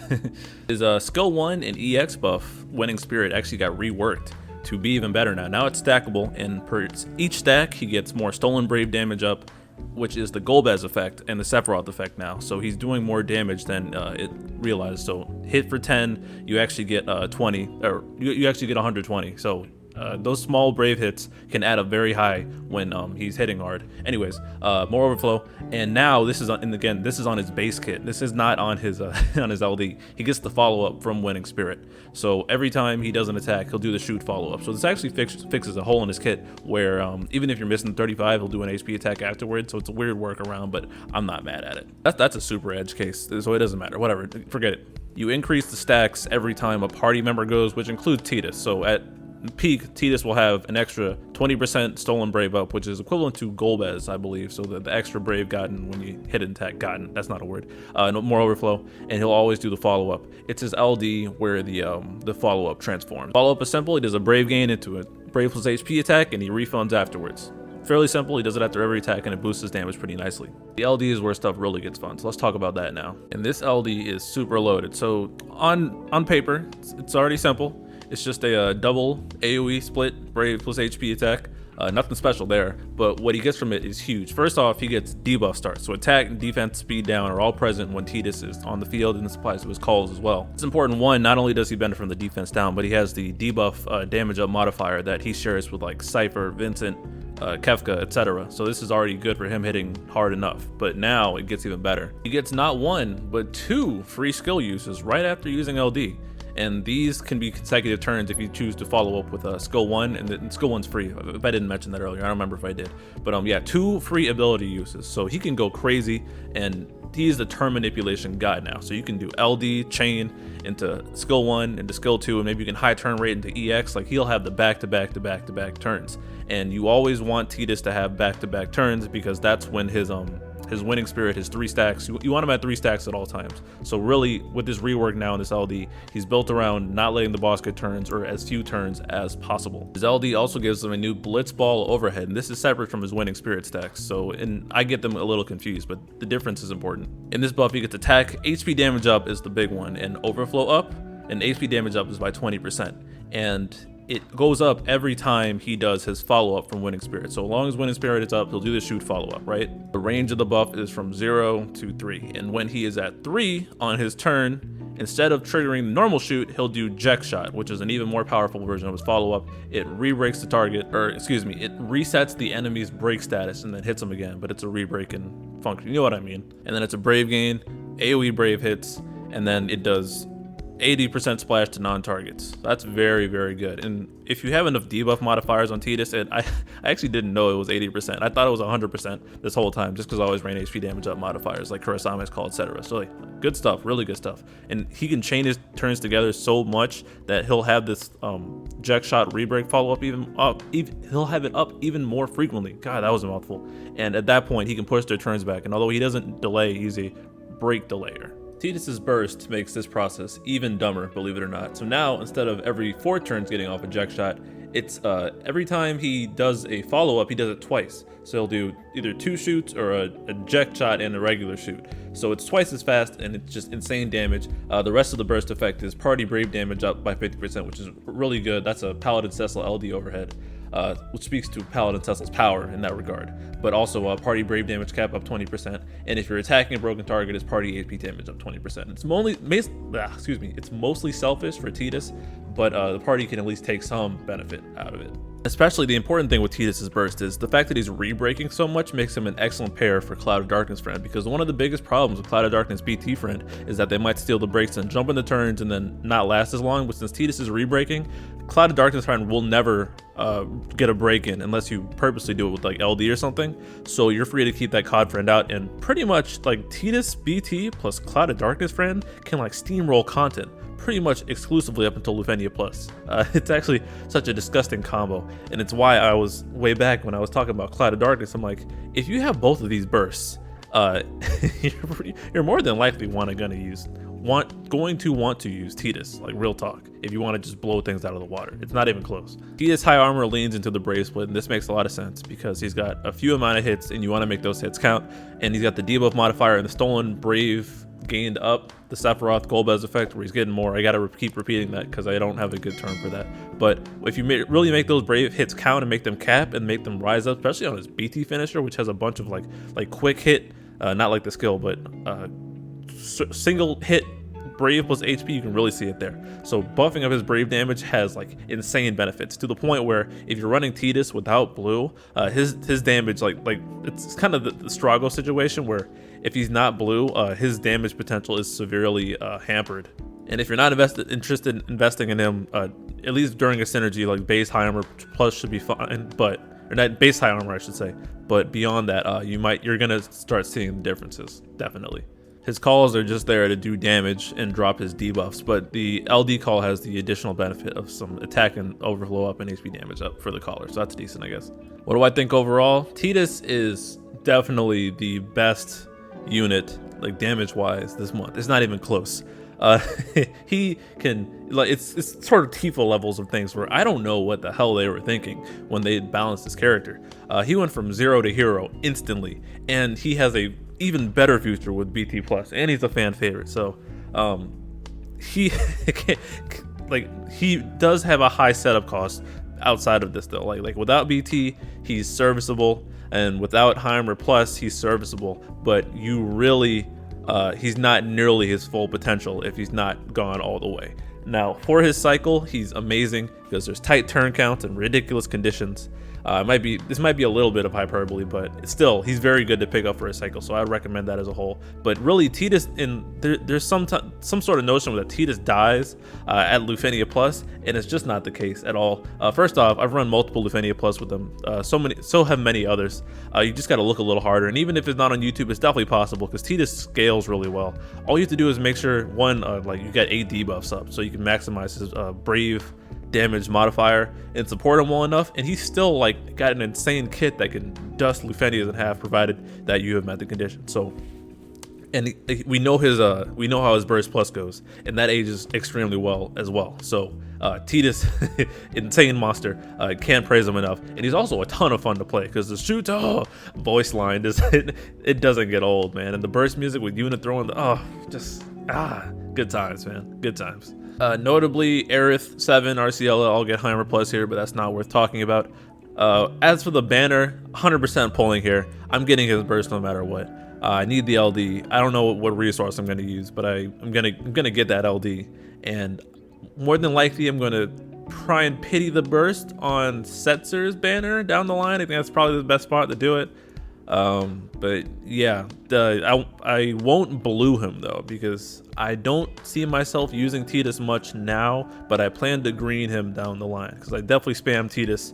His skill 1 and EX buff, Winning Spirit, actually got reworked to be even better now. Now it's stackable, and per each stack, he gets more Stolen Brave damage up, which is the Golbez effect and the Sephiroth effect now. So he's doing more damage than it realized. So hit for 10, you actually get 20, or you actually get 120. So those small brave hits can add up very high when he's hitting hard. Anyways, more overflow, and now this is this is on his base kit. This is not on his on his LD. He gets the follow up from Winning Spirit. So every time he does an attack, he'll do the shoot follow up. So this actually fixes a hole in his kit where even if you're missing 35, he'll do an HP attack afterwards. So it's a weird workaround, but I'm not mad at it. That's a super edge case, so it doesn't matter. Whatever, forget it. You increase the stacks every time a party member goes, which includes Tidus. So at peak, Tidus will have an extra 20% stolen brave up, which is equivalent to Golbez, I believe. So the extra brave gotten when you hit and attack, gotten, that's not a word, more overflow, and he'll always do the follow-up. It's his LD where the follow-up transforms. Follow-up is simple. He does a brave gain into a brave plus HP attack, and he refunds afterwards. Fairly simple. He does it after every attack, and it boosts his damage pretty nicely. The LD is where stuff really gets fun, so let's talk about that now. And this LD is super loaded. So on paper, it's already simple. It's just a double AoE split brave plus HP attack. Nothing special there, but what he gets from it is huge. First off, he gets debuff starts, so attack and defense speed down are all present when Tidus is on the field, and this applies to his calls as well. It's important, one, not only does he benefit from the defense down, but he has the debuff damage up modifier that he shares with like Cypher, Vincent, Kefka, etc. So this is already good for him hitting hard enough, but now it gets even better. He gets not one, but 2 free skill uses right after using LD. And these can be consecutive turns if you choose to follow up with skill 1, and skill 1's free. If I didn't mention that earlier, I don't remember if I did. But yeah, 2 free ability uses. So he can go crazy, and he's the turn manipulation god now. So you can do LD, chain into skill 1, into skill 2, and maybe you can high turn rate into EX. Like he'll have the back-to-back turns. And you always want Tidus to have back-to-back turns because that's when his winning spirit, his 3 stacks, you want him at 3 stacks at all times. So really, with this rework now in this LD, he's built around not letting the boss get turns or as few turns as possible. His LD also gives him a new blitz ball overhead, and this is separate from his winning spirit stacks. So, and I get them a little confused, but the difference is important. In this buff, he gets attack, HP damage up is the big one, and overflow up, and HP damage up is by 20%. And it goes up every time he does his follow-up from Winning Spirit. So long as Winning Spirit is up, he'll do the shoot follow-up, right? The range of the buff is from 0 to 3. And when he is at 3 on his turn, instead of triggering the normal shoot, he'll do Jet Shot, which is an even more powerful version of his follow-up. It re-breaks the target, or excuse me, it resets the enemy's break status and then hits him again, but it's a re-breaking function, you know what I mean? And then it's a Brave gain, AoE Brave hits, and then it does 80% splash to non-targets. That's very, very good. And if you have enough debuff modifiers on Tidus, and I actually didn't know it was 80%. I thought it was 100% this whole time, just because I always ran HP damage up modifiers like Kurasame's call, etc. So like, good stuff, really good stuff. And he can chain his turns together so much that he'll have this Jet Shot rebreak follow-up he'll have it up even more frequently. God, that was a mouthful. And at that point, he can push their turns back. And although he doesn't delay, he's a break delayer. Tidus's burst makes this process even dumber, believe it or not. So now, instead of every 4 turns getting off a Jet Shot, it's every time he does a follow-up, he does it twice. So he'll do either 2 shoots or a Jet Shot and a regular shoot. So it's twice as fast, and it's just insane damage. The rest of the burst effect is party brave damage up by 50%, which is really good. That's a Paladin Setzer LD overhead, which speaks to Paladin Setzel's power in that regard. But also party brave damage cap up 20%, and if you're attacking a broken target, it's party AP damage up 20%. It's mostly selfish for Tidus, but the party can at least take some benefit out of it. Especially the important thing with Tidus's burst is the fact that he's re-breaking so much makes him an excellent pair for Cloud of Darkness Friend, because one of the biggest problems with Cloud of Darkness BT Friend is that they might steal the breaks and jump in the turns and then not last as long. But since Tidus is re-breaking, Cloud of Darkness Friend will never get a break in unless you purposely do it with like LD or something. So you're free to keep that COD friend out, and pretty much like Tidus BT plus Cloud of Darkness Friend can like steamroll content pretty much exclusively up until Lufenia Plus. It's actually such a disgusting combo, and it's why I was way back when I was talking about Cloud of Darkness, I'm like, if you have both of these bursts, you're more than likely going to want to use Tidus, like real talk, if you want to just blow things out of the water. It's not even close. Tidus high armor leans into the brave split, and this makes a lot of sense because he's got a few amount of hits and you want to make those hits count, and he's got the debuff modifier and the stolen brave gained up, the Sephiroth Golbez effect where he's getting more. I gotta keep repeating that because I don't have a good term for that. But if you really make those brave hits count and make them cap and make them rise up, especially on his BT finisher, which has a bunch of like quick hit, not like the skill, but single hit brave plus HP, you can really see it there. So buffing up his brave damage has like insane benefits to the point where if you're running Tidus without blue, his damage like it's kind of the Strago situation where if he's not blue, his damage potential is severely hampered. And if you're not interested in investing in him, at least during a synergy, like base high armor plus should be fine, or not base high armor I should say. But beyond that, you're gonna start seeing the differences, definitely. His calls are just there to do damage and drop his debuffs, but the LD call has the additional benefit of some attack and overflow up and HP damage up for the caller, so that's decent, I guess. What do I think overall? Tidus is definitely the best unit, like damage-wise, this month. It's not even close. He can, like, it's sort of Tifa levels of things where I don't know what the hell they were thinking when they balanced his character. He went from 0 to hero instantly, and he has a even better future with BT Plus, and he's a fan favorite. So he he does have a high setup cost outside of this though. Like without BT, he's serviceable, and without Heimer Plus, he's serviceable. But you really, he's not nearly his full potential if he's not gone all the way. Now for his cycle, he's amazing because there's tight turn counts and ridiculous conditions. This might be a little bit of hyperbole, but still, he's very good to pick up for a cycle, so I'd recommend that as a whole. But really, Tidus, there's some sort of notion that Tidus dies at Lufenia Plus, and it's just not the case at all. First off, I've run multiple Lufenia Plus with them, so have many others. You just got to look a little harder, and even if it's not on YouTube, it's definitely possible because Tidus scales really well. All you have to do is make sure like you got 8 debuffs up, so you can maximize his Brave damage modifier and support him well enough, and he's still like got an insane kit that can dust Lufenias in half provided that you have met the condition. So, and we know how his burst plus goes, and that ages extremely well as well. So Tidus, insane monster, can't praise him enough, and he's also a ton of fun to play because the shoot voice line it doesn't get old, man, and the burst music with unit throwing good times, man, good times. Notably, Aerith, 7, RCL, I'll get Heimer Plus here, but that's not worth talking about. As for the banner, 100% pulling here. I'm getting his burst no matter what. I need the LD. I don't know what resource I'm going to use, but I'm gonna get that LD. And more than likely, I'm going to try and pity the burst on Setzer's banner down the line. I think that's probably the best spot to do it. But yeah, I won't blue him though, because I don't see myself using Tidus much now, but I plan to green him down the line because I definitely spam Tidus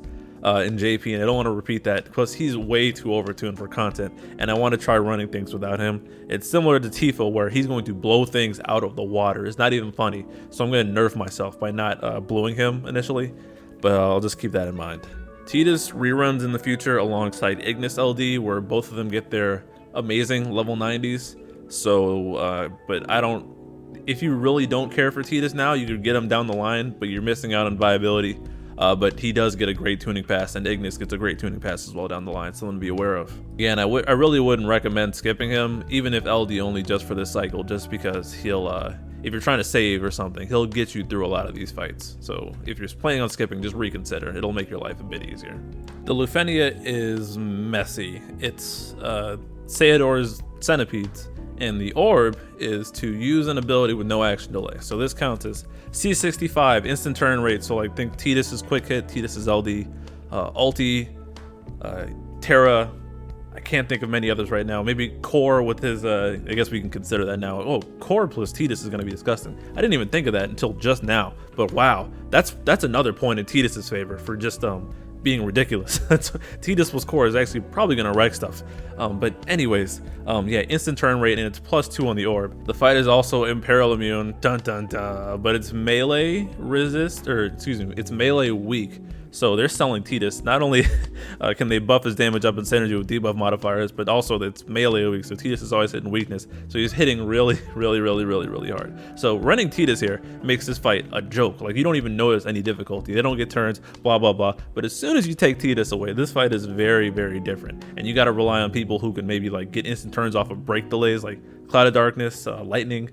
in JP, and I don't want to repeat that because he's way too overtuned for content, and I want to try running things without him. It's similar to Tifa where he's going to blow things out of the water. It's not even funny, so I'm going to nerf myself by not bluing him initially, but I'll just keep that in mind. Tidus reruns in the future alongside Ignis LD, where both of them get their amazing level 90s. So, but if you really don't care for Tidus now, you could get him down the line, but you're missing out on viability. But he does get a great tuning pass, and Ignis gets a great tuning pass as well down the line, something to be aware of. Again, I really wouldn't recommend skipping him, even if LD only just for this cycle, just because he'll, if you're trying to save or something, he'll get you through a lot of these fights. So if you're planning on skipping, just reconsider. It'll make your life a bit easier. The Lufenia is messy. It's Seador's centipedes, and the orb is to use an ability with no action delay. So this counts as C65, instant turn rate. So like think Tidus is quick hit, Tidus is LD, ulti, Terra. I can't think of many others right now. Maybe Core with his, I guess we can consider that now. Oh, Core plus Tidus is gonna be disgusting. I didn't even think of that until just now, but wow, that's another point in Tidus's favor for just being ridiculous. Tidus plus Core is actually probably gonna wreck stuff. But anyways, yeah, instant turn rate, and it's +2 on the orb. The fight is also Imperil immune, dun dun dun, but it's melee resist, or excuse me, it's melee weak. So they're selling Tidus. Not only can they buff his damage up in synergy with debuff modifiers, but also it's melee weak. So Tidus is always hitting weakness. So he's hitting really hard. So running Tidus here makes this fight a joke. Like you don't even notice any difficulty. They don't get turns, blah blah blah. But as soon as you take Tidus away, this fight is very different. And you got to rely on people who can maybe like get instant turns off of break delays, like Cloud of Darkness, Lightning,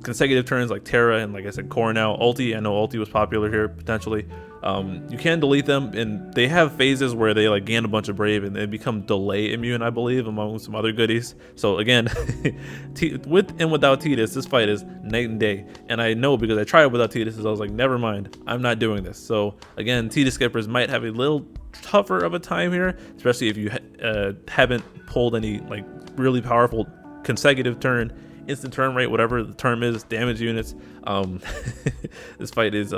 consecutive turns like Terra, and like I said, Core now. Ulti, I know Ulti was popular here potentially. You can delete them, and they have phases where they like gain a bunch of Brave and they become delay immune, I believe, among some other goodies. So again, with and without Tidus, this fight is night and day. And I know because I tried it without Tidus, so I was like, never mind, I'm not doing this. So again, Tidus skippers might have a little tougher of a time here, especially if you haven't pulled any like really powerful consecutive turn, instant turn rate, whatever the term is, damage units. This fight is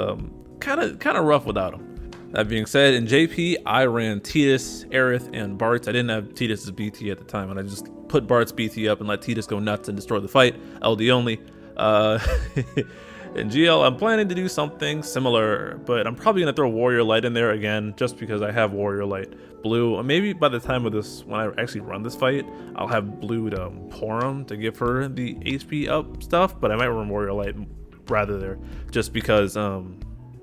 kind of rough without him. That being said, in JP, I ran Tidus, Aerith, and Bart's. I didn't have Tidus's BT at the time, and I just put Bart's BT up and let Tidus go nuts and destroy the fight. LD only. In GL, I'm planning to do something similar, but I'm probably going to throw Warrior Light in there again, just because I have Warrior Light blue. Maybe by the time of this, when I actually run this fight, I'll have blued Porum to give her the HP up stuff, but I might run Warrior Light rather there, just because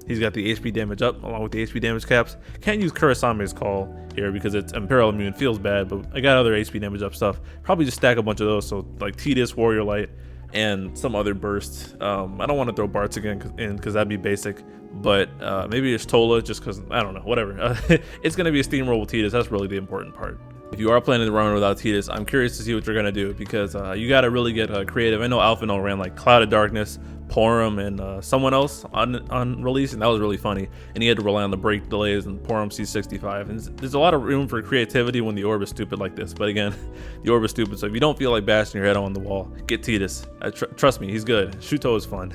he's got the HP damage up along with the HP damage caps. Can't use Kurisame's call here because it's Imperial Immune, feels bad, but I got other HP damage up stuff. Probably just stack a bunch of those, so like Tidus, Warrior Light, and some other burst. I don't want to throw Bart's again in because that'd be basic, but maybe it's Tola just because, I don't know, whatever. It's going to be a steamroll with Tidus. That's really the important part. If you are planning to run without Tidus, I'm curious to see what you're going to do, because you got to really get creative. I know Alphino ran like Cloud of Darkness, Porum, and someone else on release, and that was really funny. And he had to rely on the break delays and Porum C65. And there's a lot of room for creativity when the orb is stupid like this. But again, the orb is stupid, so if you don't feel like bashing your head on the wall, get Tidus. Trust me, he's good. Shuto is fun.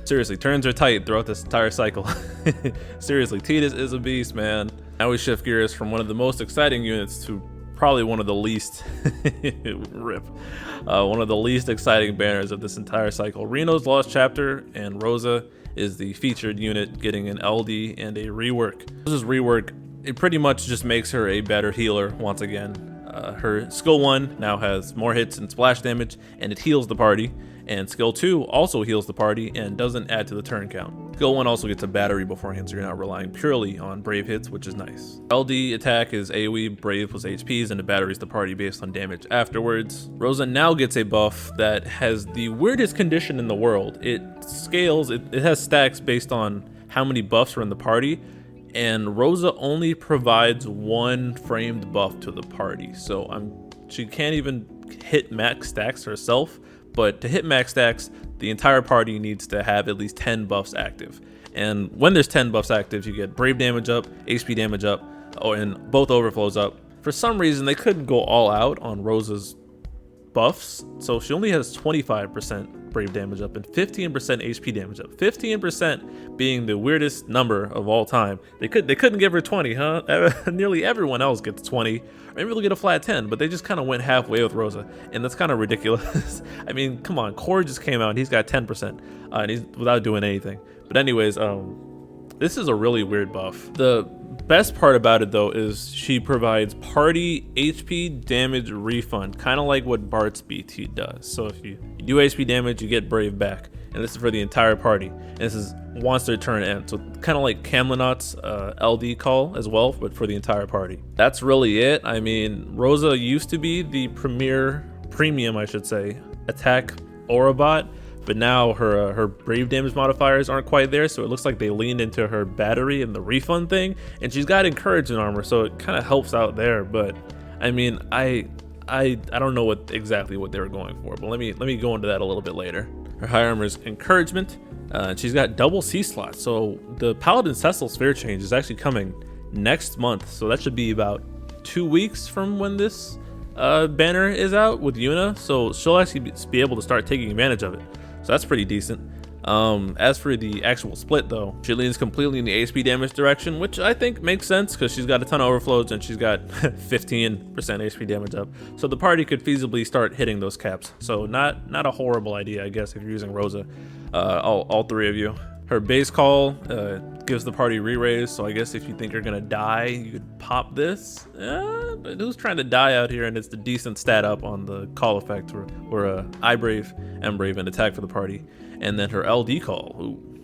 Seriously, turns are tight throughout this entire cycle. Seriously, Tidus is a beast, man. Now we shift gears from one of the most exciting units to probably one of the least one of the least exciting banners of this entire cycle. Reno's Lost Chapter, and Rosa is the featured unit, getting an LD and a rework. Rosa's rework, it pretty much just makes her a better healer once again. Her skill 1 now has more hits and splash damage, and it heals the party. And skill 2 also heals the party and doesn't add to the turn count. Skill 1 also gets a battery beforehand, so you're not relying purely on brave hits, which is nice. LD attack is AoE, brave plus HPs, and it batteries the party based on damage afterwards. Rosa now gets a buff that has the weirdest condition in the world. It scales, it has stacks based on how many buffs are in the party, and Rosa only provides 1 framed buff to the party. So she can't even hit max stacks herself. But to hit max stacks, the entire party needs to have at least 10 buffs active. And when there's 10 buffs active, you get brave damage up, HP damage up, and both overflows up. For some reason, they couldn't go all out on Rosa's buffs, so she only has 25% brave damage up and 15% HP damage up. 15% being the weirdest number of all time. They couldn't give her 20, huh? Nearly everyone else gets 20, or maybe they'll get a flat 10, but they just kind of went halfway with Rosa, and that's kind of ridiculous. I mean, come on, Core just came out and he's got 10%, and he's without doing anything. But anyways, this is a really weird buff. The best part about it though is she provides party HP damage refund, kind of like what Bart's BT does. So if you do HP damage, you get brave back, and this is for the entire party. And this is once their turn ends, so kind of like Camlinot's LD call as well, but for the entire party. That's really it. I mean, Rosa used to be the premium, I should say, attack aura bot, but now her brave damage modifiers aren't quite there, so it looks like they leaned into her battery and the refund thing, and she's got encouragement armor, so it kind of helps out there. But I mean, I don't know exactly what they were going for, but let me go into that a little bit later. Her high armor is encouragement, and she's got double C slots, so the Paladin Cecil sphere change is actually coming next month, so that should be about 2 weeks from when this banner is out with Yuna, so she'll actually be able to start taking advantage of it. So that's pretty decent. As for the actual split though, she leans completely in the HP damage direction, which I think makes sense because she's got a ton of overflows and she's got 15% HP damage up. So the party could feasibly start hitting those caps. So not a horrible idea, I guess, if you're using Rosa, all 3 of you. Her base call gives the party re-raise, so I guess if you think you're gonna die, you could pop this. But who's trying to die out here? And it's the decent stat up on the call effect, where I brave, M brave, and attack for the party. And then her LD call, ooh.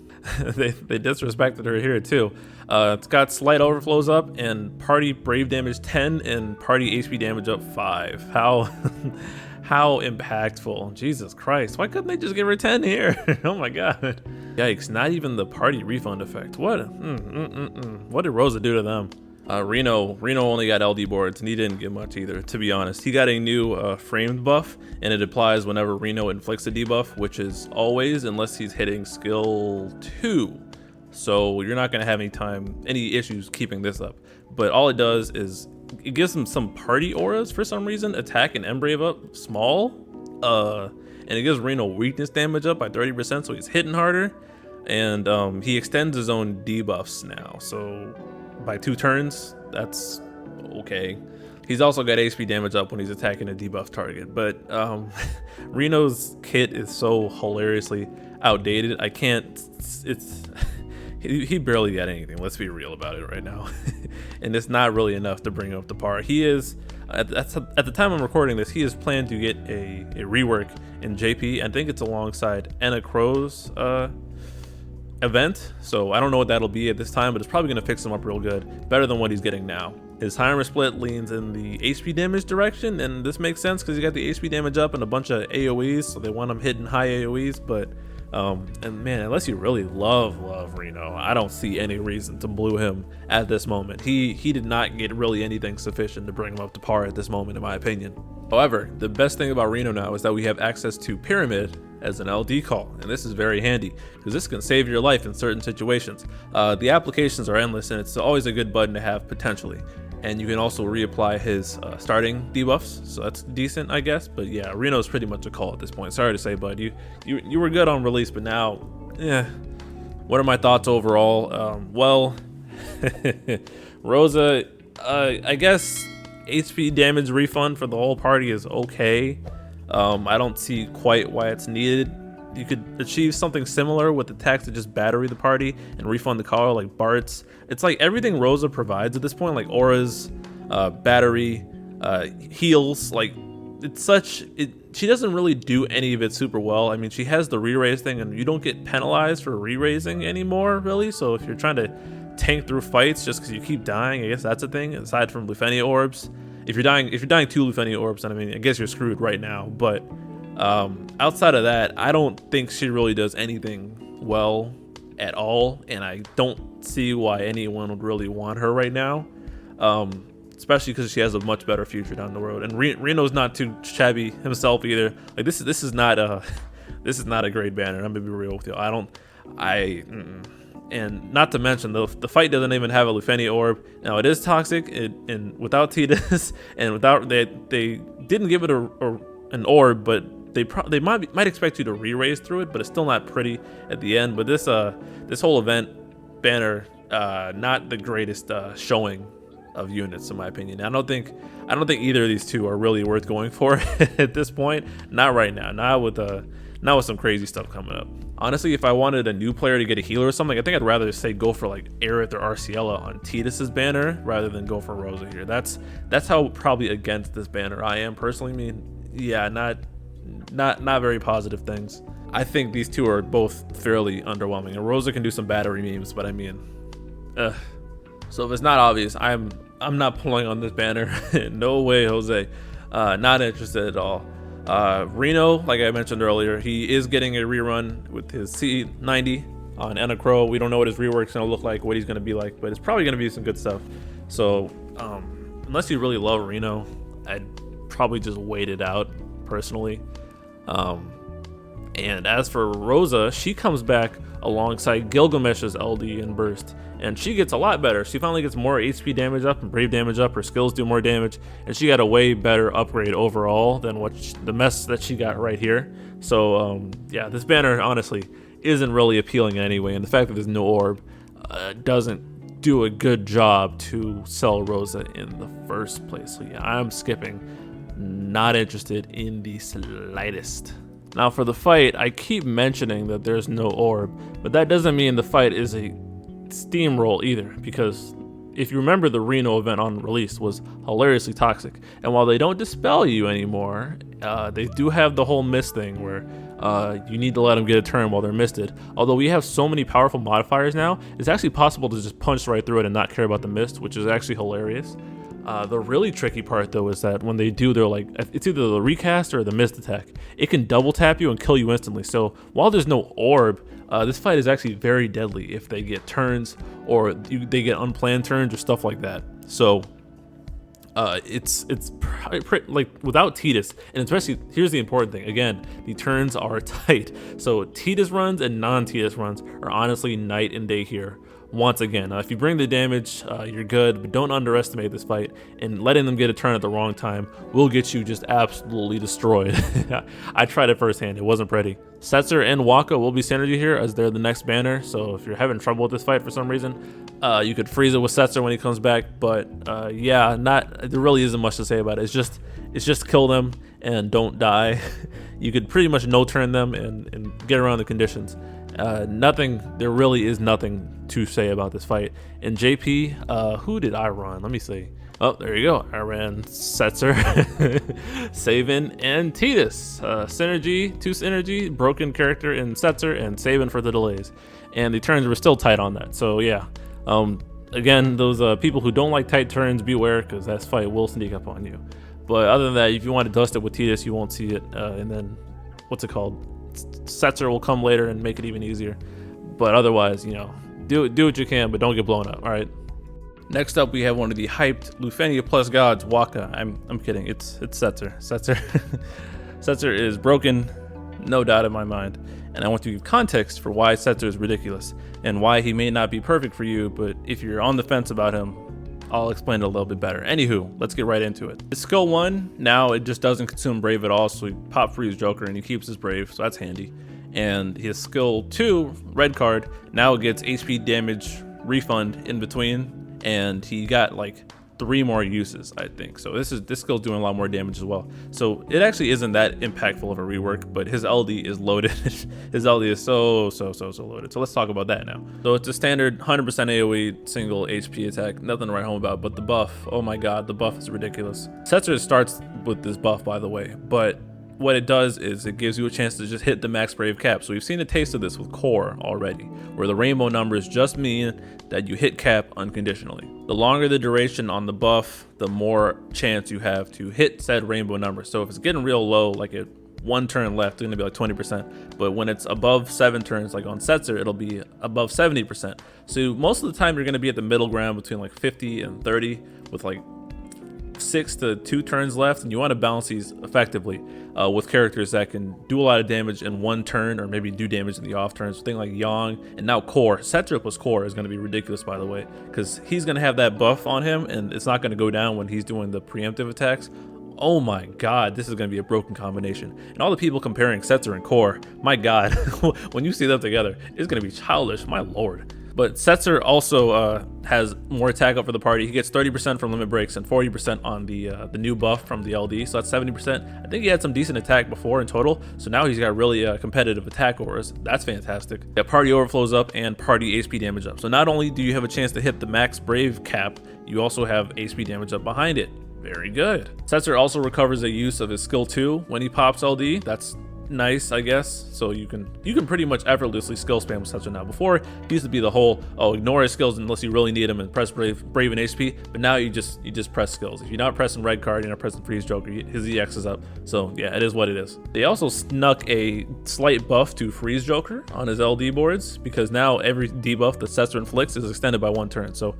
they disrespected her here too. It's got slight overflows up and party brave damage 10 and party HP damage up 5. How impactful. Jesus Christ, why couldn't they just give her 10 here? Oh my god. Yikes, not even the party refund effect. What did Rosa do to them? Reno only got LD boards, and he didn't get much either, to be honest. He got a new framed buff, and it applies whenever Reno inflicts a debuff, which is always unless he's hitting skill 2. So you're not going to have any issues keeping this up. But all it does is it gives him some party auras for some reason. Attack and Embrave up small, and it gives Reno weakness damage up by 30%, so he's hitting harder. and he extends his own debuffs now. So by 2 turns, that's okay. He's also got HP damage up when he's attacking a debuff target. But Reno's kit is so hilariously outdated. I can't. It's he barely got anything. Let's be real about it right now, and it's not really enough to bring him up to par. He is at the time I'm recording this. He is planned to get a rework in JP. I think it's alongside Enna Crow's event, so I don't know what that'll be at this time, but it's probably going to fix him up real good, better than what he's getting now. His high armor split leans in the HP damage direction, and this makes sense because he got the HP damage up and a bunch of AoEs, so they want him hitting high AoEs. But and man, unless you really love Reno, I don't see any reason to blue him at this moment. He did not get really anything sufficient to bring him up to par at this moment, in my opinion. However, the best thing about Reno now is that we have access to Pyramid as an LD call, and this is very handy because this can save your life in certain situations. The applications are endless, and it's always a good button to have potentially. And you can also reapply his starting debuffs, so that's decent, I guess. But yeah, Reno's pretty much a call at this point. Sorry to say, bud, you were good on release, but now, yeah. What are my thoughts overall? Well, Rosa, I guess HP damage refund for the whole party is okay. I don't see quite why it's needed. You could achieve something similar with attacks that just battery the party and refund the color, like Bart's. It's like everything Rosa provides at this point, like auras, battery, heals. Like she doesn't really do any of it super well. I mean, she has the re-raise thing, and you don't get penalized for re-raising anymore, really. So if you're trying to tank through fights just because you keep dying, I guess that's a thing. Aside from Lufenia orbs, if you're dying 2 Lufenia orbs, then I mean, I guess you're screwed right now. But outside of that, I don't think she really does anything well at all, and I don't see why anyone would really want her right now, especially because she has a much better future down the road. And Reno's not too shabby himself either. Like this is not a great banner. I'm gonna be real with you. And not to mention the fight doesn't even have a Lufenia orb. Now it is toxic, and without Tidus and without they didn't give it an orb, but they might expect you to re-raise through it, but it's still not pretty at the end. But this whole event banner, not the greatest showing of units in my opinion. I don't think either of these two are really worth going for at this point. Not right now. Not with some crazy stuff coming up. Honestly, if I wanted a new player to get a healer or something, I think I'd rather say go for like Aerith or Arciela on Tidus's banner rather than go for Rosa here. That's how probably against this banner I am personally. I mean, yeah, not very positive things. I think these two are both fairly underwhelming, and Rosa can do some battery memes, but I mean, so if it's not obvious, I'm not pulling on this banner. No way, Jose. Not interested at all. Reno, like I mentioned earlier, he is getting a rerun with his C90 on Enna Crow. We don't know what his rework's gonna look like, what he's gonna be like, but it's probably gonna be some good stuff. So unless you really love Reno, I'd probably just wait it out personally. And as for Rosa, she comes back alongside Gilgamesh's LD in Burst, and she gets a lot better. She finally gets more HP damage up and Brave damage up. Her skills do more damage, and she got a way better upgrade overall than the mess that she got right here. So yeah, this banner honestly isn't really appealing in any way, and the fact that there's no orb doesn't do a good job to sell Rosa in the first place. So yeah, I'm skipping. Not interested in the slightest. Now for the fight, I keep mentioning that there's no orb, but that doesn't mean the fight is a steamroll either, because if you remember, the Reno event on release was hilariously toxic, and while they don't dispel you anymore, they do have the whole mist thing where you need to let them get a turn while they're misted. Although we have so many powerful modifiers now, it's actually possible to just punch right through it and not care about the mist, which is actually hilarious. The really tricky part though is that when they do, they're like, it's either the recast or the mist attack. It can double tap you and kill you instantly. So while there's no orb, this fight is actually very deadly if they get turns or they get unplanned turns or stuff like that. So it's probably like without Tidus, and especially here's the important thing. Again, the turns are tight. So Tidus runs and non-Tidus runs are honestly night and day here. once again. If you bring the damage, you're good, but don't underestimate this fight, and letting them get a turn at the wrong time will get you just absolutely destroyed. I tried it firsthand, it wasn't pretty. Setzer and Waka will be synergy here as they're the next banner, so if you're having trouble with this fight for some reason, you could freeze it with Setzer when he comes back, but yeah, there really isn't much to say about it. It's just kill them and don't die. You could pretty much no-turn them and get around the conditions. There really is nothing to say about this fight. In JP, who did I run? Let me see. Oh, there you go. I ran Setzer, Sabin, and Tidus. Two synergy, broken character in Setzer, and Sabin for the delays. And the turns were still tight on that. So yeah. Again, those people who don't like tight turns, beware, because that fight will sneak up on you. But other than that, if you want to dust it with Tidus, you won't see it. And then, what's it called? Setzer will come later and make it even easier. But otherwise, you know, do what you can, but don't get blown up. All right. Next up, we have one of the hyped Lufenia plus gods, Waka. I'm kidding. It's Setzer. Setzer is broken, no doubt in my mind. And I want to give context for why Setzer is ridiculous and why he may not be perfect for you. But if you're on the fence about him, I'll explain it a little bit better. Anywho, let's get right into it. His skill 1, now it just doesn't consume Brave at all, so he pop freeze Joker and he keeps his Brave, so that's handy. And his skill 2, red card, now it gets HP damage refund in between, and he got like 3 more uses, I think. So this skill's doing a lot more damage as well. So it actually isn't that impactful of a rework, but his LD is loaded. His LD is so loaded. So let's talk about that now. So it's a standard 100% AoE single HP attack, nothing to write home about, but the buff, oh my god, the buff is ridiculous. Setzer starts with this buff, by the way, but what it does is it gives you a chance to just hit the max Brave cap. So we've seen a taste of this with Core already, where the rainbow numbers just mean that you hit cap unconditionally. The longer the duration on the buff, the more chance you have to hit said rainbow number. So if it's getting real low, like at 1 turn left, it's gonna be like 20%. But when it's above 7 turns, like on Setzer, it'll be above 70%. So most of the time you're gonna be at the middle ground between like 50 and 30 with like 6 to 2 turns left, and you want to balance these effectively with characters that can do a lot of damage in 1 turn or maybe do damage in the off turns. Thing like Yang and now Core. Setzer plus Core is going to be ridiculous, by the way, because he's going to have that buff on him and it's not going to go down when he's doing the preemptive attacks. Oh my god, this is going to be a broken combination. And all the people comparing Setzer and Core, my god, when you see them together, it's going to be childish, my lord. But Setzer also has more attack up for the party. He gets 30% from limit breaks and 40% on the new buff from the LD, so that's 70%. I think he had some decent attack before in total, so now he's got really competitive attack auras. That's fantastic. Yeah, party overflows up and party HP damage up. So not only do you have a chance to hit the max Brave cap, you also have HP damage up behind it. Very good. Setzer also recovers a use of his skill 2 when he pops LD. That's nice, I guess. So you can pretty much effortlessly skill spam with Setzer now. Before it used to be the whole, oh, ignore his skills unless you really need him and press brave and HP, but now you just press skills. If you're not pressing red card, you're not pressing freeze Joker, his EX is up. So yeah, it is what it is. They also snuck a slight buff to freeze Joker on his LD boards, because now every debuff that Setzer inflicts is extended by 1 turn. So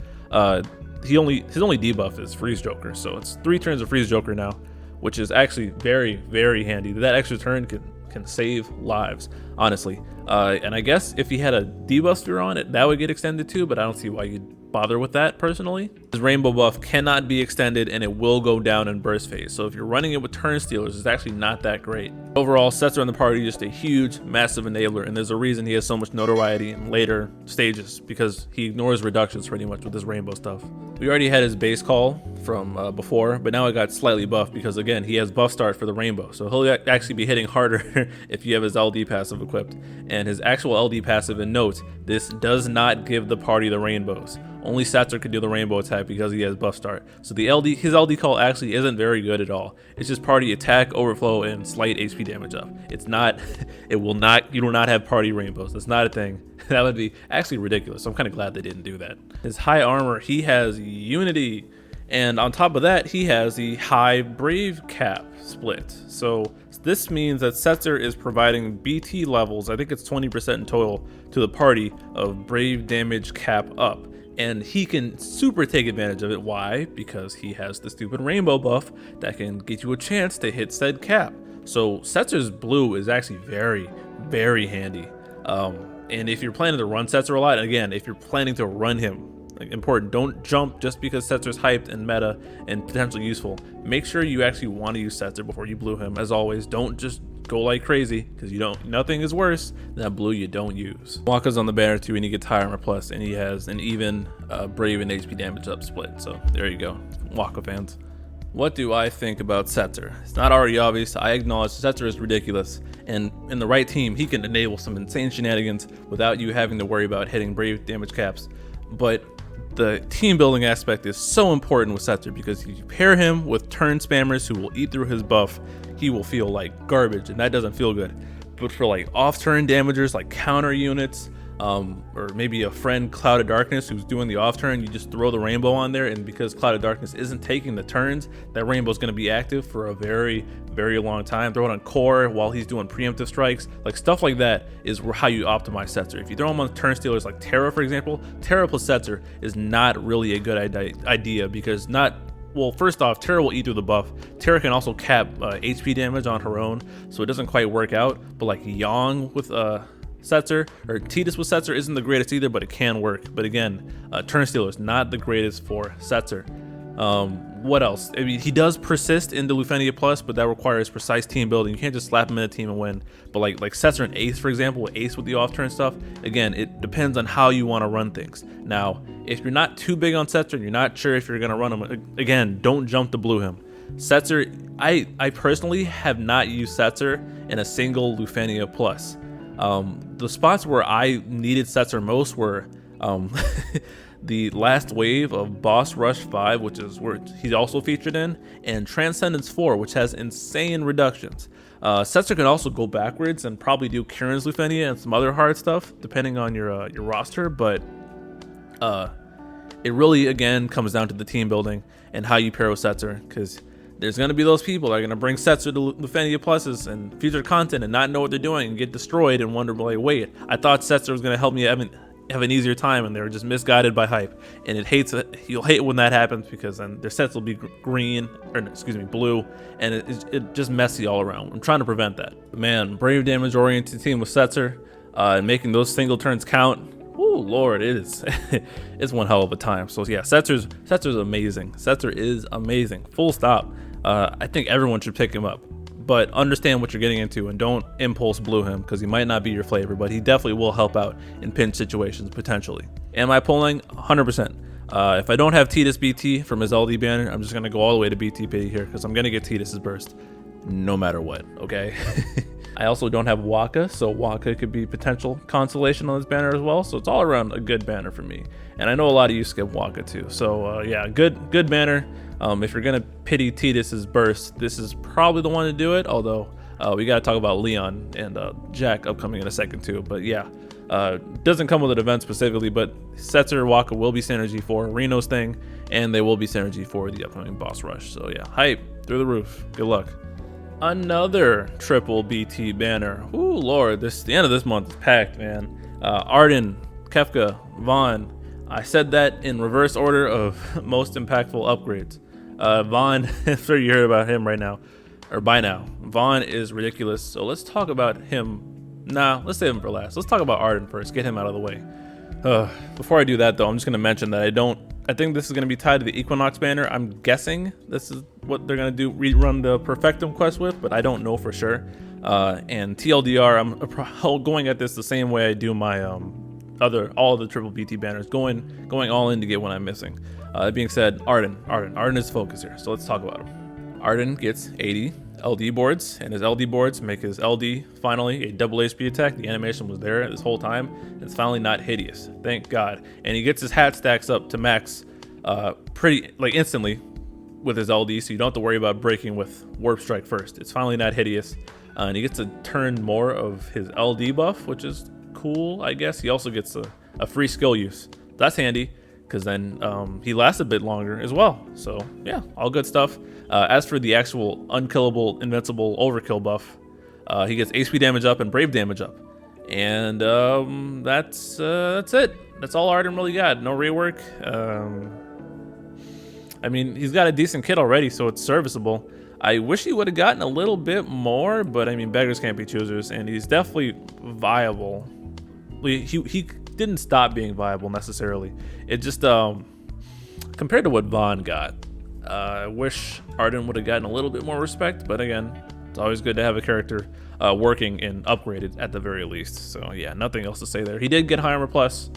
his only debuff is freeze Joker, so it's 3 turns of freeze Joker now, which is actually very handy. That extra turn can save lives, honestly. And I guess if he had a debuff sphere on it, that would get extended too, but I don't see why you'd bother with that personally. His rainbow buff cannot be extended and it will go down in burst phase. So if you're running it with turn stealers, it's actually not that great. Overall, Setzer in the party is just a huge, massive enabler, and there's a reason he has so much notoriety in later stages, because he ignores reductions pretty much with this rainbow stuff. We already had his base call from before, but now it got slightly buffed because, again, he has buff start for the rainbow. So he'll actually be hitting harder if you have his LD passive equipped. And his actual LD passive, and note, this does not give the party the rainbows. Only Setzer can do the rainbow attack because he has buff start. So his LD call actually isn't very good at all. It's just party attack, overflow, and slight HP damage up. You will not have party rainbows. That's not a thing. That would be actually ridiculous. So I'm kind of glad they didn't do that. His high armor, he has Unity. And on top of that, he has the high Brave cap split. So this means that Setzer is providing BT levels, I think it's 20% in total, to the party of Brave damage cap up. And he can super take advantage of it. Why? Because he has the stupid rainbow buff that can get you a chance to hit said cap. So Setzer's blue is actually very handy. And if you're planning to run Setzer a lot, again, if you're planning to run him, like, important, don't jump just because Setzer's hyped and meta and potentially useful. Make sure you actually want to use Setzer before you blue him. As always, don't just go like crazy, because nothing is worse than a blue you don't use. Waka's on the banner too, and he gets high armor plus, and he has an even brave and HP damage up split. So there you go, Waka fans. What do I think about Setzer? It's not already obvious. I acknowledge Setzer is ridiculous, and in the right team, he can enable some insane shenanigans without you having to worry about hitting brave damage caps. But the team building aspect is so important with Setzer, because if you pair him with turn spammers who will eat through his buff, he will feel like garbage, and that doesn't feel good. But for like off-turn damagers, like counter units, or maybe a friend Cloud of Darkness who's doing the off-turn, you just throw the rainbow on there, and because Cloud of Darkness isn't taking the turns, that rainbow is going to be active for a very, very long time. Throw it on Core while he's doing preemptive strikes. Like stuff like that is how you optimize Setzer. If you throw him on turn stealers like Terra, for example, Terra plus Setzer is not really a good idea, because well, first off, Terra will eat through the buff. Terra can also cap HP damage on her own, so it doesn't quite work out. But like Yang with Setzer, or Tidus with Setzer isn't the greatest either, but it can work. But again, Turnstile is not the greatest for Setzer. What else? I mean, he does persist into Lufenia Plus, but that requires precise team building. You can't just slap him in a team and win. But like Setzer and Ace, for example, with Ace with the off-turn stuff, again, it depends on how you want to run things. Now, if you're not too big on Setzer and you're not sure if you're going to run him, again, don't jump to blue him. Setzer, I personally have not used Setzer in a single Lufenia Plus. The spots where I needed Setzer most were the last wave of Boss Rush 5, which is where he's also featured in, and Transcendence 4, which has insane reductions. Setzer can also go backwards and probably do Kieran's Lufenia and some other hard stuff, depending on your roster, but it really, again, comes down to the team building and how you pair with Setzer, because there's going to be those people that are going to bring Setzer to Lufenia Pluses and featured content and not know what they're doing and get destroyed and wonder, like, wait, I thought Setzer was going to help me have an easier time, and they were just misguided by hype. And you'll hate when that happens, because then their sets will be blue, and it's just messy all around. I'm trying to prevent that. But man, brave damage oriented team with Setzer, and making those single turns count. Oh Lord, it's one hell of a time. So yeah, Setzer's amazing. Setzer is amazing. Full stop. I think everyone should pick him up, but understand what you're getting into and don't impulse blue him, because he might not be your flavor, but he definitely will help out in pinch situations potentially. Am I pulling? 100%. If I don't have Tidus BT from his LD banner, I'm just gonna go all the way to BT pity here, because I'm gonna get Tidus's burst no matter what. Okay. I also don't have Waka, so Waka could be potential consolation on this banner as well. So it's all around a good banner for me. And I know a lot of you skip Waka too. So yeah, good banner. If you're gonna pity Tidus's burst, this is probably the one to do it. Although we gotta talk about Leon and Jack upcoming in a second too. But yeah, doesn't come with an event specifically, but Setzer Waka will be synergy for Reno's thing, and they will be synergy for the upcoming boss rush. So yeah, hype through the roof. Good luck. Another triple BT banner. Ooh Lord, the end of this month is packed, man. Ardyn, Kefka, Vaan. I said that in reverse order of most impactful upgrades. Vaan, I'm sure you heard about him right now, or by now. Vaan is ridiculous, so let's talk about him. Nah, let's save him for last. Let's talk about Ardyn first, get him out of the way. Before I do that though, I'm just gonna mention that I think this is gonna be tied to the Equinox banner. I'm guessing this is what they're gonna do, rerun the Perfectum quest with, but I don't know for sure. And TLDR, I'm going at this the same way I do my all of the triple BT banners, going all in to get what I'm missing. That being said, Ardyn is the focus here, so let's talk about him. Ardyn gets 80 LD boards, and his LD boards make his LD finally a double HP attack. The animation was there this whole time. It's finally not hideous, thank God. And he gets his hat stacks up to max pretty instantly with his LD, so you don't have to worry about breaking with Warp Strike first. It's finally not hideous, and he gets to turn more of his LD buff, which is cool, I guess. He also gets a free skill use. That's handy, because then he lasts a bit longer as well. So yeah, all good stuff. As for the actual unkillable, invincible overkill buff, he gets HP damage up and brave damage up, and that's it. That's all Ardyn really got. No rework. I mean, he's got a decent kit already, so it's serviceable. I wish he would have gotten a little bit more, but I mean, beggars can't be choosers, and he's definitely viable. he didn't stop being viable necessarily. It just compared to what Vaan got, I wish Ardyn would have gotten a little bit more respect, but again, it's always good to have a character working and upgraded at the very least. So yeah, nothing else to say there. He did get high armor plus.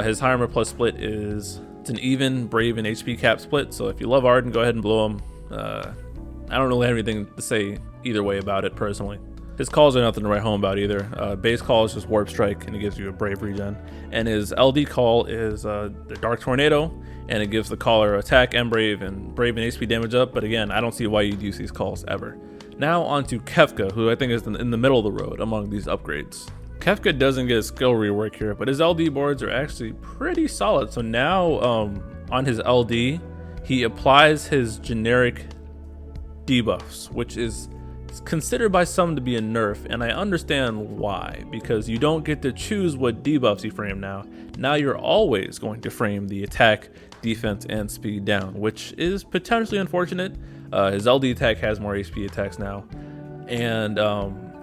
His high armor plus split it's an even brave and HP cap split, so if you love Ardyn, go ahead and blow him. I don't really have anything to say either way about it personally. His calls are nothing to write home about either. Base call is just Warp Strike, and it gives you a Brave regen. And his LD call is the Dark Tornado, and it gives the caller attack and Brave and HP damage up. But again, I don't see why you'd use these calls ever. Now on to Kefka, who I think is in the middle of the road among these upgrades. Kefka doesn't get a skill rework here, but his LD boards are actually pretty solid. So now on his LD, he applies his generic debuffs, which is considered by some to be a nerf, and I understand why, because you don't get to choose what debuffs you frame now. Now you're always going to frame the attack, defense, and speed down, which is potentially unfortunate. His LD attack has more HP attacks now, and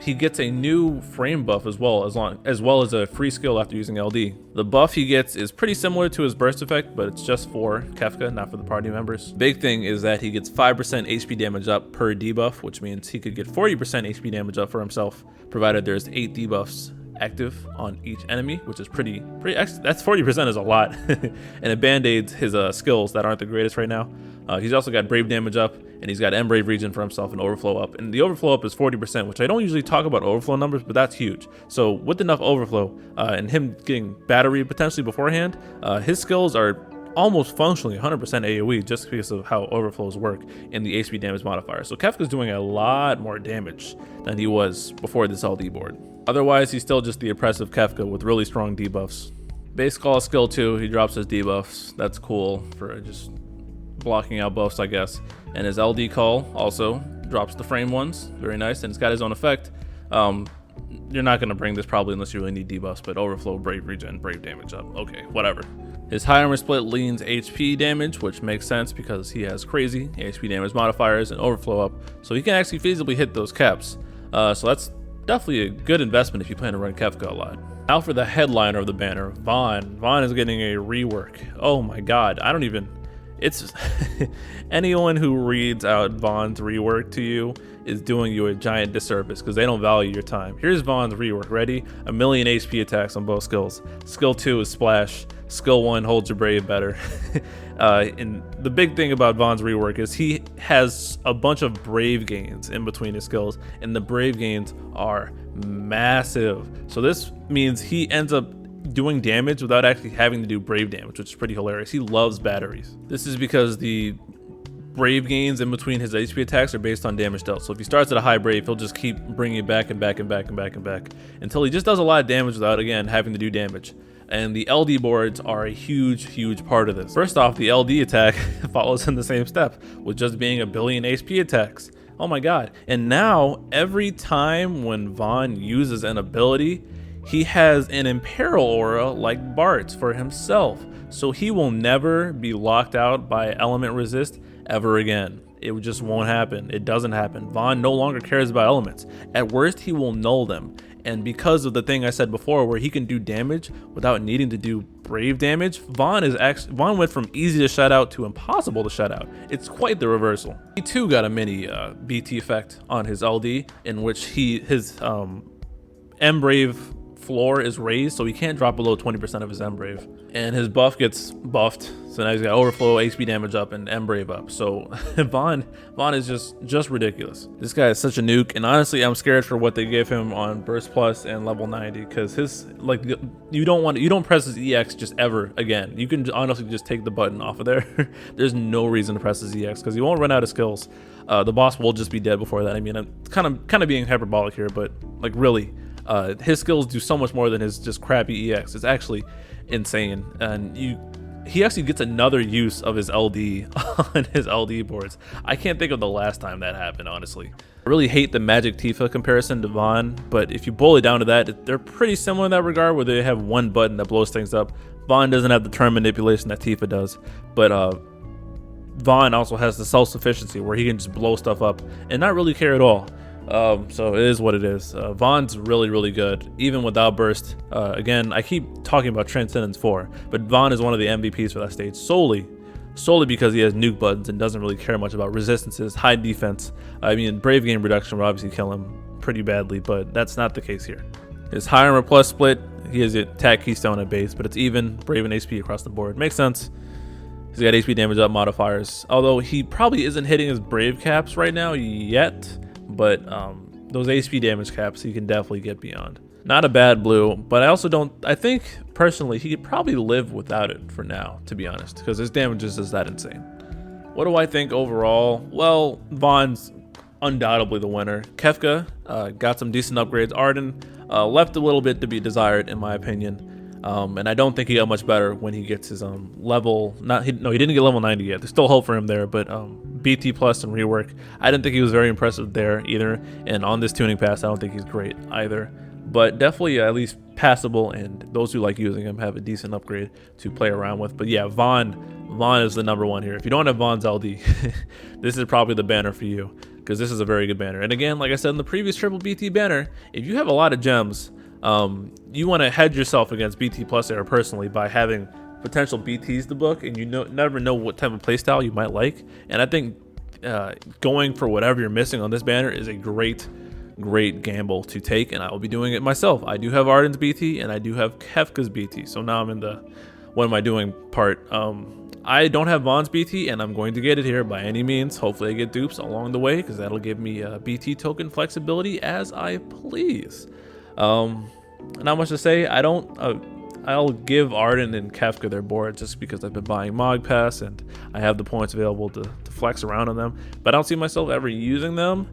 he gets a new frame buff as well as a free skill after using LD. The buff he gets is pretty similar to his burst effect, but it's just for Kefka, not for the party members. Big thing is that he gets 5% HP damage up per debuff, which means he could get 40% HP damage up for himself, provided there's 8 debuffs active on each enemy, which is pretty that's 40% is a lot. And it band-aids his skills that aren't the greatest right now. He's also got Brave damage up, and he's got Brave regen for himself and Overflow up. And the Overflow up is 40%, which I don't usually talk about Overflow numbers, but that's huge. So with enough Overflow and him getting Battery potentially beforehand, his skills are almost functionally 100% AoE just because of how Overflows work in the HP damage modifier. So Kefka's doing a lot more damage than he was before this LD board. Otherwise, he's still just the oppressive Kefka with really strong debuffs. Base call skill 2, he drops his debuffs. That's cool for just blocking out buffs, I guess. And his LD call also drops the frame ones. Very nice, and it's got his own effect. You're not going to bring this probably unless you really need debuffs, but Overflow, Brave regen, Brave damage up. Okay, whatever. His high armor split leans HP damage, which makes sense because he has crazy HP damage modifiers and Overflow up, so he can actually feasibly hit those caps. So that's definitely a good investment if you plan to run Kefka a lot. Now for the headliner of the banner, Vaan. Vaan is getting a rework. Oh my god, it's anyone who reads out Vaan's rework to you is doing you a giant disservice because they don't value your time. Here's Vaan's rework. Ready? 1,000,000 HP attacks on both skills. Skill 2 is Splash. Skill 1 holds your Brave better. And the big thing about Vaan's rework is he has a bunch of Brave gains in between his skills, and the Brave gains are massive. So this means he ends up doing damage without actually having to do Brave damage, which is pretty hilarious. He loves batteries. This is because the Brave gains in between his HP attacks are based on damage dealt. So if he starts at a high Brave, he'll just keep bringing it back and back and back and back and back until he just does a lot of damage without, again, having to do damage. And the LD boards are a huge part of this. First off, the LD attack follows in the same step with just being 1 billion HP attacks. Oh my god. And now, every time when Vaan uses an ability, he has an Imperil aura like Bart's for himself. So he will never be locked out by element resist ever again. It just won't happen. It doesn't happen. Vaan no longer cares about elements. At worst, he will null them. And because of the thing I said before where he can do damage without needing to do Brave damage, Vaan went from easy to shut out to impossible to shut out. It's quite the reversal. He too got a mini BT effect on his LD in which his Brave floor is raised, so he can't drop below 20% of his Brave. And his buff gets buffed, so now he's got Overflow, HP damage up, and Brave up. So Vaan is just ridiculous. This guy is such a nuke, and honestly, I'm scared for what they gave him on Burst Plus and level 90, because you don't press his EX just ever again. You can honestly just take the button off of there. There's no reason to press his EX because he won't run out of skills. The boss will just be dead before that. I mean, I'm kind of being hyperbolic here, but like really. His skills do so much more than his just crappy EX. It's actually insane, and he actually gets another use of his LD on his LD boards. I can't think of the last time that happened, honestly. I really hate the Magic Tifa comparison to Vaan, but if you boil it down to that, they're pretty similar in that regard, where they have one button that blows things up. Vaan doesn't have the turn manipulation that Tifa does, but Vaan also has the self-sufficiency where he can just blow stuff up and not really care at all. So it is what it is. Vaan's really good, even without burst. Again, I keep talking about Transcendence 4, but Vaan is one of the MVPs for that stage solely because he has nuke buttons and doesn't really care much about resistances, high defense. I mean, Brave Game reduction will obviously kill him pretty badly, but that's not the case here. His high armor plus split, he has the attack keystone at base, but it's even Brave and HP across the board. Makes sense. He's got HP damage up modifiers, although he probably isn't hitting his Brave caps right now yet, but those HP damage caps he can definitely get beyond. Not a bad blue, but I think personally he could probably live without it for now, to be honest, because his damage is just that insane. What do I think overall? Well, Vaan's undoubtedly the winner. Kefka got some decent upgrades. Ardyn left a little bit to be desired, in my opinion. And I don't think he got much better when he gets his level. He didn't get level 90 yet. There's still hope for him there, but BT plus and rework, I didn't think he was very impressive there either. And on this tuning pass, I don't think he's great either. But definitely at least passable, and those who like using him have a decent upgrade to play around with. But yeah, Vaan is the number one here. If you don't have Vaan's LD, this is probably the banner for you, because this is a very good banner. And again, like I said in the previous triple BT banner, if you have a lot of gems, you want to hedge yourself against BT plus error personally by having potential BTs to book, and you never know what type of playstyle you might like. And I think going for whatever you're missing on this banner is a great gamble to take, and I will be doing it myself. I do have Ardyn's BT and I do have Kefka's BT, so now I'm in the what am I doing part. I don't have Vaan's BT, and I'm going to get it here by any means. Hopefully I get dupes along the way, because that'll give me BT token flexibility as I please. Not much to say. I'll give Ardyn and Kefka their board just because I've been buying Mog Pass and I have the points available to flex around on them, but I don't see myself ever using them.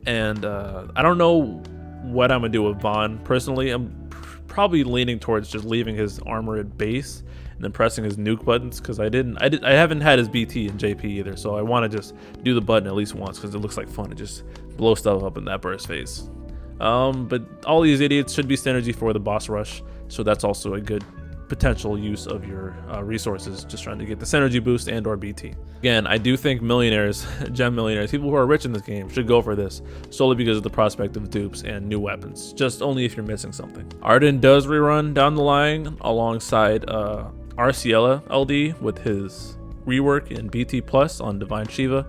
I don't know what I'm gonna do with Vaan personally. I'm probably leaning towards just leaving his armor at base and then pressing his nuke buttons, because I haven't had his BT in JP either, so I want to just do the button at least once because it looks like fun to just blow stuff up in that burst phase. But all these idiots should be synergy for the boss rush, so that's also a good potential use of your resources, just trying to get the synergy boost and or BT. Again, I do think millionaires, gem millionaires, people who are rich in this game should go for this, solely because of the prospect of dupes and new weapons, just only if you're missing something. Ardyn does rerun down the line alongside RCL LD with his rework and BT plus on Divine Shiva.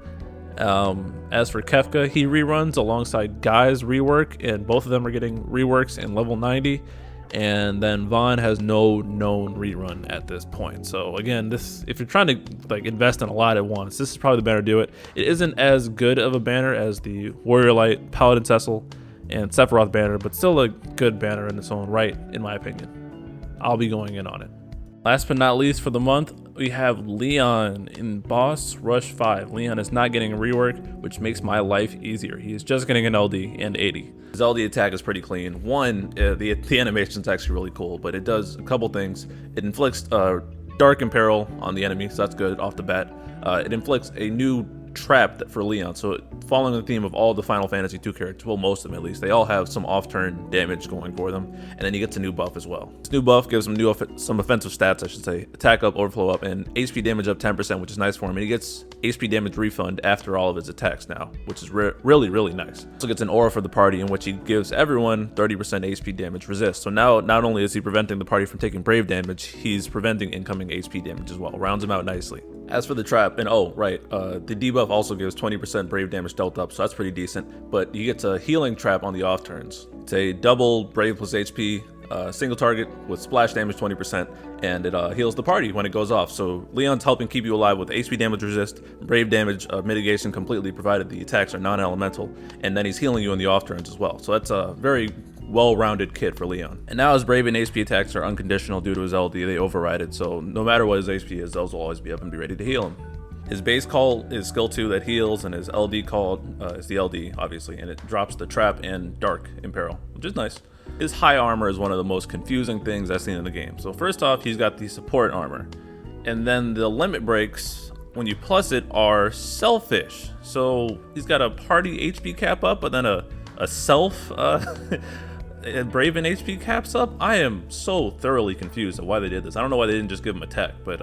As for Kefka, he reruns alongside Guy's rework, and both of them are getting reworks in level 90. And then Vaan has no known rerun at this point. So again, if you're trying to like invest in a lot at once, this is probably the banner to do it. It isn't as good of a banner as the Warrior Light, Paladin Cecil, and Sephiroth banner, but still a good banner in its own right, in my opinion. I'll be going in on it. Last but not least for the month, we have Leon in Boss Rush 5. Leon is not getting a rework, which makes my life easier. He is just getting an LD and 80. His LD attack is pretty clean. One, the animation is actually really cool, but it does a couple things. It inflicts Dark Imperil on the enemy, so that's good off the bat. It inflicts a new trap for Leon, so following the theme of all the Final Fantasy 2 characters, well, most of them at least, they all have some off-turn damage going for them, and then he gets a new buff as well. This new buff gives him some offensive stats, I should say. Attack up, overflow up, and HP damage up 10%, which is nice for him, and he gets HP damage refund after all of his attacks now, which is really nice. Also gets an aura for the party in which he gives everyone 30% HP damage resist, so now not only is he preventing the party from taking brave damage, he's preventing incoming HP damage as well. Rounds him out nicely. As for the trap, and the debuff also gives 20% brave damage dealt up, so that's pretty decent, but he gets a healing trap on the off turns. It's a double brave plus HP, single target with splash damage 20%, and it heals the party when it goes off. So Leon's helping keep you alive with HP damage resist, brave damage mitigation completely, provided the attacks are non-elemental, and then he's healing you in the off turns as well. So that's a very well-rounded kit for Leon. And now his brave and HP attacks are unconditional due to his LD. They override it, so no matter what his HP is, those will always be up and be ready to heal him. His base call is skill 2 that heals, and his LD call is the LD, obviously, and it drops the trap and Dark Imperil, which is nice. His high armor is one of the most confusing things I've seen in the game. So first off, he's got the support armor, and then the limit breaks, when you plus it, are selfish. So he's got a party HP cap up, but then a self brave and HP caps up. I am so thoroughly confused at why they did this. I don't know why they didn't just give him attack, but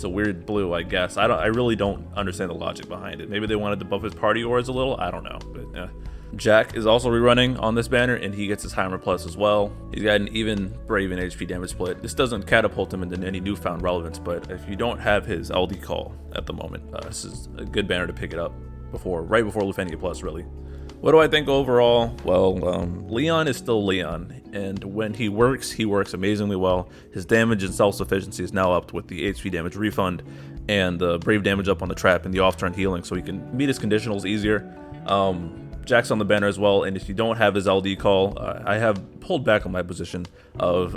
It's a weird blue, I guess. I really don't understand the logic behind it. Maybe they wanted to buff his party auras a little. I don't know, but yeah. Jack is also rerunning on this banner, and he gets his Heimer Plus as well. He's got an even Brave and HP damage split. This doesn't catapult him into any newfound relevance, but if you don't have his LD call at the moment, this is a good banner to pick it up right before Lufenia Plus, really. What do I think overall? Well, Leon is still Leon, and when he works amazingly well. His damage and self-sufficiency is now upped with the HP damage refund and the Brave damage up on the trap and the off-turn healing, so he can meet his conditionals easier. Jack's on the banner as well, and if you don't have his LD call, I have pulled back on my position of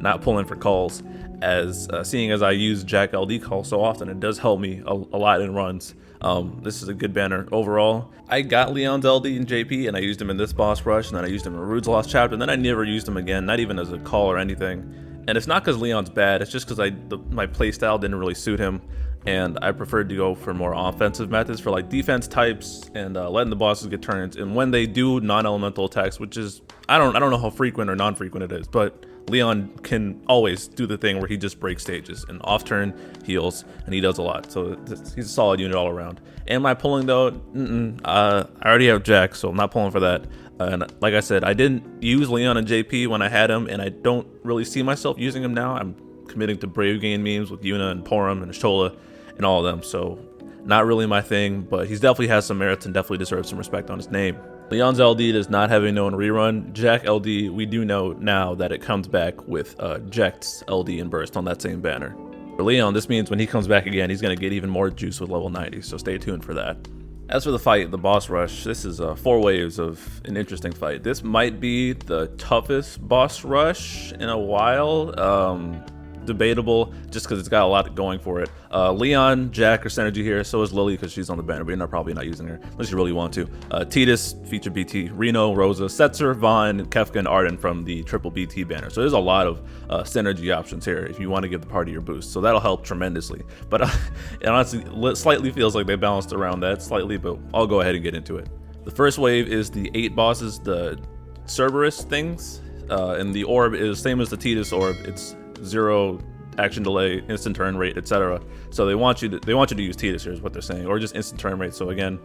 not pulling for calls, as seeing as I use Jack LD call so often, it does help me a lot in runs. This is a good banner overall. I got Leon's LD in JP, and I used him in this boss rush, and then I used him in Rude's Lost Chapter, and then I never used him again, not even as a call or anything. And it's not because Leon's bad, it's just because my playstyle didn't really suit him, and I preferred to go for more offensive methods for like defense types and letting the bosses get turns. And when they do non-elemental attacks, which is I don't know how frequent or non-frequent it is, but Leon can always do the thing where he just breaks stages and off turn heals, and he does a lot. So he's a solid unit all around. Am I pulling though? I already have Jack, so I'm not pulling for that. And like I said, I didn't use Leon and JP when I had him, and I don't really see myself using him now. I'm committing to Brave Gain memes with Yuna and Porum and Shola and all of them, so not really my thing, but he definitely has some merits and definitely deserves some respect on his name. Leon's LD does not have a known rerun. Jack LD, we do know now that it comes back with Jack's LD and Burst on that same banner. For Leon, this means when he comes back again, he's going to get even more juice with level 90, so stay tuned for that. As for the fight, the boss rush, this is 4 waves of an interesting fight. This might be the toughest boss rush in a while. Debatable, just because it's got a lot going for it. Leon, Jack are synergy here, so is Lily because she's on the banner, but you're probably not using her unless you really want to. Tidus, feature BT, Reno, Rosa, Setzer, Vaan, Kefka, and Ardyn from the triple BT banner. So there's a lot of synergy options here if you want to give the party your boost, so that'll help tremendously. But it honestly slightly feels like they balanced around that slightly, but I'll go ahead and get into it. The first wave is the 8 bosses, the Cerberus things, and the orb is same as the Tidus orb. It's 0 action delay, instant turn rate, etc. So they want you to use Tidus here is what they're saying, or just instant turn rate. So again,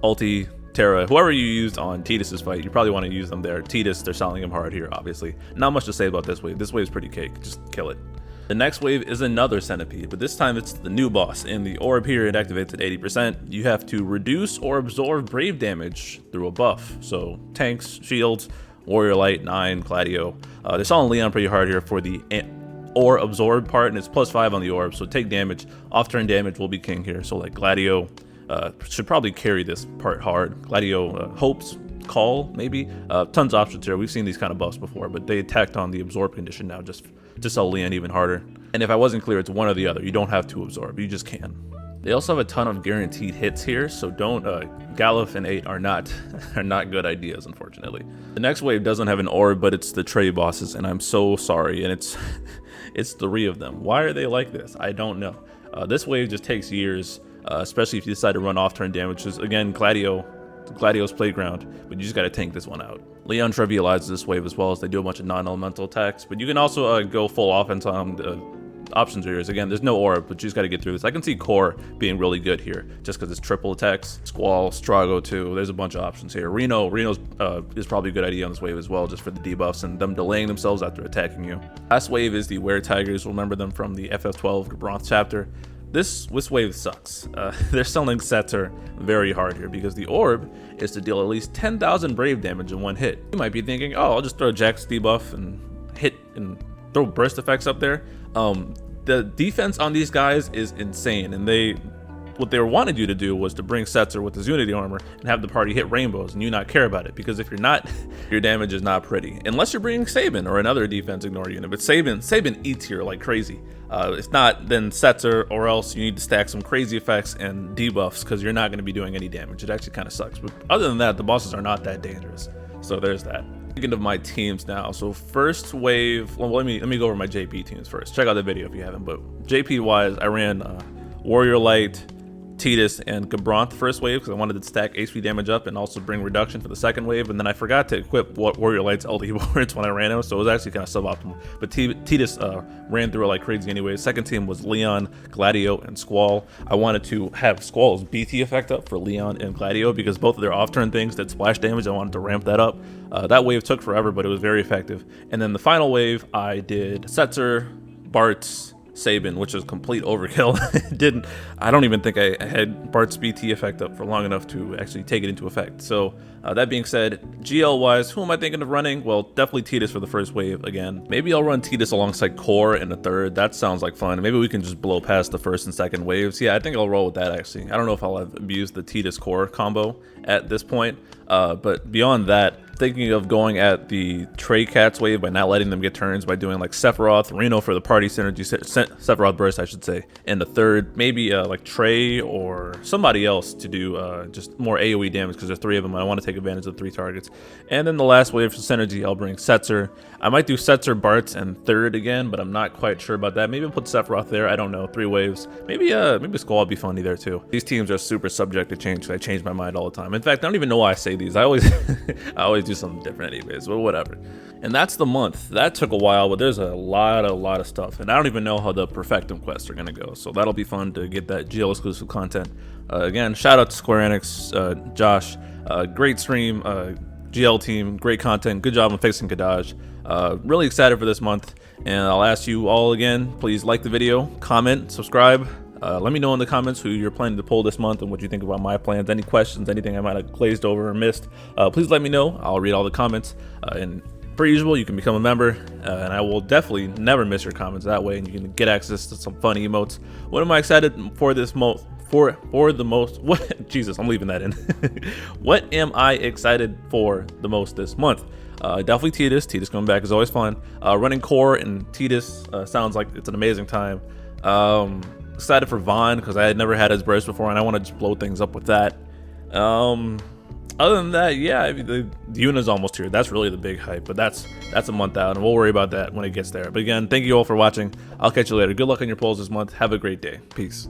ulti, Terra, whoever you used on Tidus's fight, you probably want to use them there. Tidus, they're selling him hard here, obviously. Not much to say about this wave. This wave is pretty cake. Just kill it. The next wave is another centipede, but this time it's the new boss. In the orb here, it activates at 80%. You have to reduce or absorb brave damage through a buff. So tanks, shields, Warrior Light, 9, Gladio. They're selling Leon pretty hard here for the or absorb part, and it's +5 on the orb, so take damage. Off-turn damage will be king here, so like Gladio should probably carry this part hard. Gladio hopes, call, maybe. Tons of options here. We've seen these kind of buffs before, but they tacked on the absorb condition now just to sell Leon even harder. And if I wasn't clear, it's one or the other. You don't have to absorb, you just can. They also have a ton of guaranteed hits here, so don't Galuf and 8 are not good ideas, unfortunately. The next wave doesn't have an orb, but it's the Trey bosses, and I'm so sorry, and it's 3 of them. Why are they like this? I don't know. This wave just takes years, especially if you decide to run off-turn damage, which is again Gladio's playground, but you just gotta tank this one out. Leon trivializes this wave as well, as they do a bunch of non-elemental attacks, but you can also go full offense on options here is, again, there's no orb, but you just got to get through this. I can see Core being really good here just because it's triple attacks. Squall, Strago too. There's a bunch of options here. Reno's is probably a good idea on this wave as well, just for the debuffs and them delaying themselves after attacking you. Last wave is the Were Tigers. Remember them from the FF12 Bronze chapter. This wave sucks. They're selling Setzer very hard here because the orb is to deal at least 10,000 brave damage in one hit. You might be thinking, oh, I'll just throw Jack's debuff and hit and throw burst effects up there. The defense on these guys is insane, and what they wanted you to do was to bring Setzer with his Unity armor and have the party hit rainbows and you not care about it, because if you're not, your damage is not pretty. Unless you're bringing Sabin or another defense ignore unit, but Sabin eats here like crazy. If not, then Setzer, or else you need to stack some crazy effects and debuffs because you're not going to be doing any damage. It actually kind of sucks, but other than that, the bosses are not that dangerous. So there's that. Speaking of my teams now, so first wave, well, let me go over my JP teams first. Check out the video if you haven't, but JP wise, I ran Warrior Light, Tidus and Gabronth first wave because I wanted to stack HP damage up and also bring reduction for the second wave, and then I forgot to equip Warrior Light's LD boards when I ran out, so it was actually kind of suboptimal. But Tidus ran through it like crazy anyway. Second team was Leon, Gladio, and Squall. I wanted to have Squall's BT effect up for Leon and Gladio because both of their off-turn things did splash damage. I wanted to ramp that up. That wave took forever, but it was very effective. And then the final wave, I did Setzer, Bart's, Sabin, which was complete overkill. I don't even think I had Bart's BT effect up for long enough to actually take it into effect. So that being said, GL wise, who am I thinking of running? Well, definitely Tidus for the first wave again. Maybe I'll run Tidus alongside Core in the third. That sounds like fun. Maybe we can just blow past the first and second waves. Yeah, I think I'll roll with that actually. I don't know if I'll have abused the Tidus Core combo at this point, but beyond that, thinking of going at the Trey Cats wave by not letting them get turns by doing like Sephiroth, Reno for the party synergy, Sephiroth burst I should say, and the third maybe like Trey or somebody else to do just more AoE damage because there's 3 of them. I want to take advantage of 3 targets. And then the last wave for synergy, I'll bring Setzer. I might do Setzer, Bart's, and third again, but I'm not quite sure about that. Maybe I'll put Sephiroth there. I don't know. 3 waves. Maybe Squall would be funny there too. These teams are super subject to change. I change my mind all the time. In fact, I don't even know why I say these. I always do something different anyways, but whatever. And that's the month. That took a while, but there's a lot of stuff, and I don't even know how the Perfectum quests are gonna go, so that'll be fun to get that GL exclusive content. Again, shout out to Square Enix, Josh, great stream, GL team, great content, good job on fixing Kadaj. Really excited for this month, and I'll ask you all again, please like the video, comment, subscribe. Let me know in the comments who you're planning to pull this month and what you think about my plans. Any questions, anything I might have glazed over or missed, please let me know. I'll read all the comments. And per usual, you can become a member, and I will definitely never miss your comments that way, and you can get access to some funny emotes. What am I excited for this month? For the most, what? Jesus, I'm leaving that in. What am I excited for the most this month? Definitely Tidus. Tidus coming back is always fun. Running Core and Tidus sounds like it's an amazing time. Excited for Vaan because I had never had his burst before, and I want to just blow things up with that. Other than that, yeah, the Yuna's almost here. That's really the big hype, but that's a month out, and we'll worry about that when it gets there. But again, thank you all for watching. I'll catch you later. Good luck on your polls this month. Have a great day. Peace.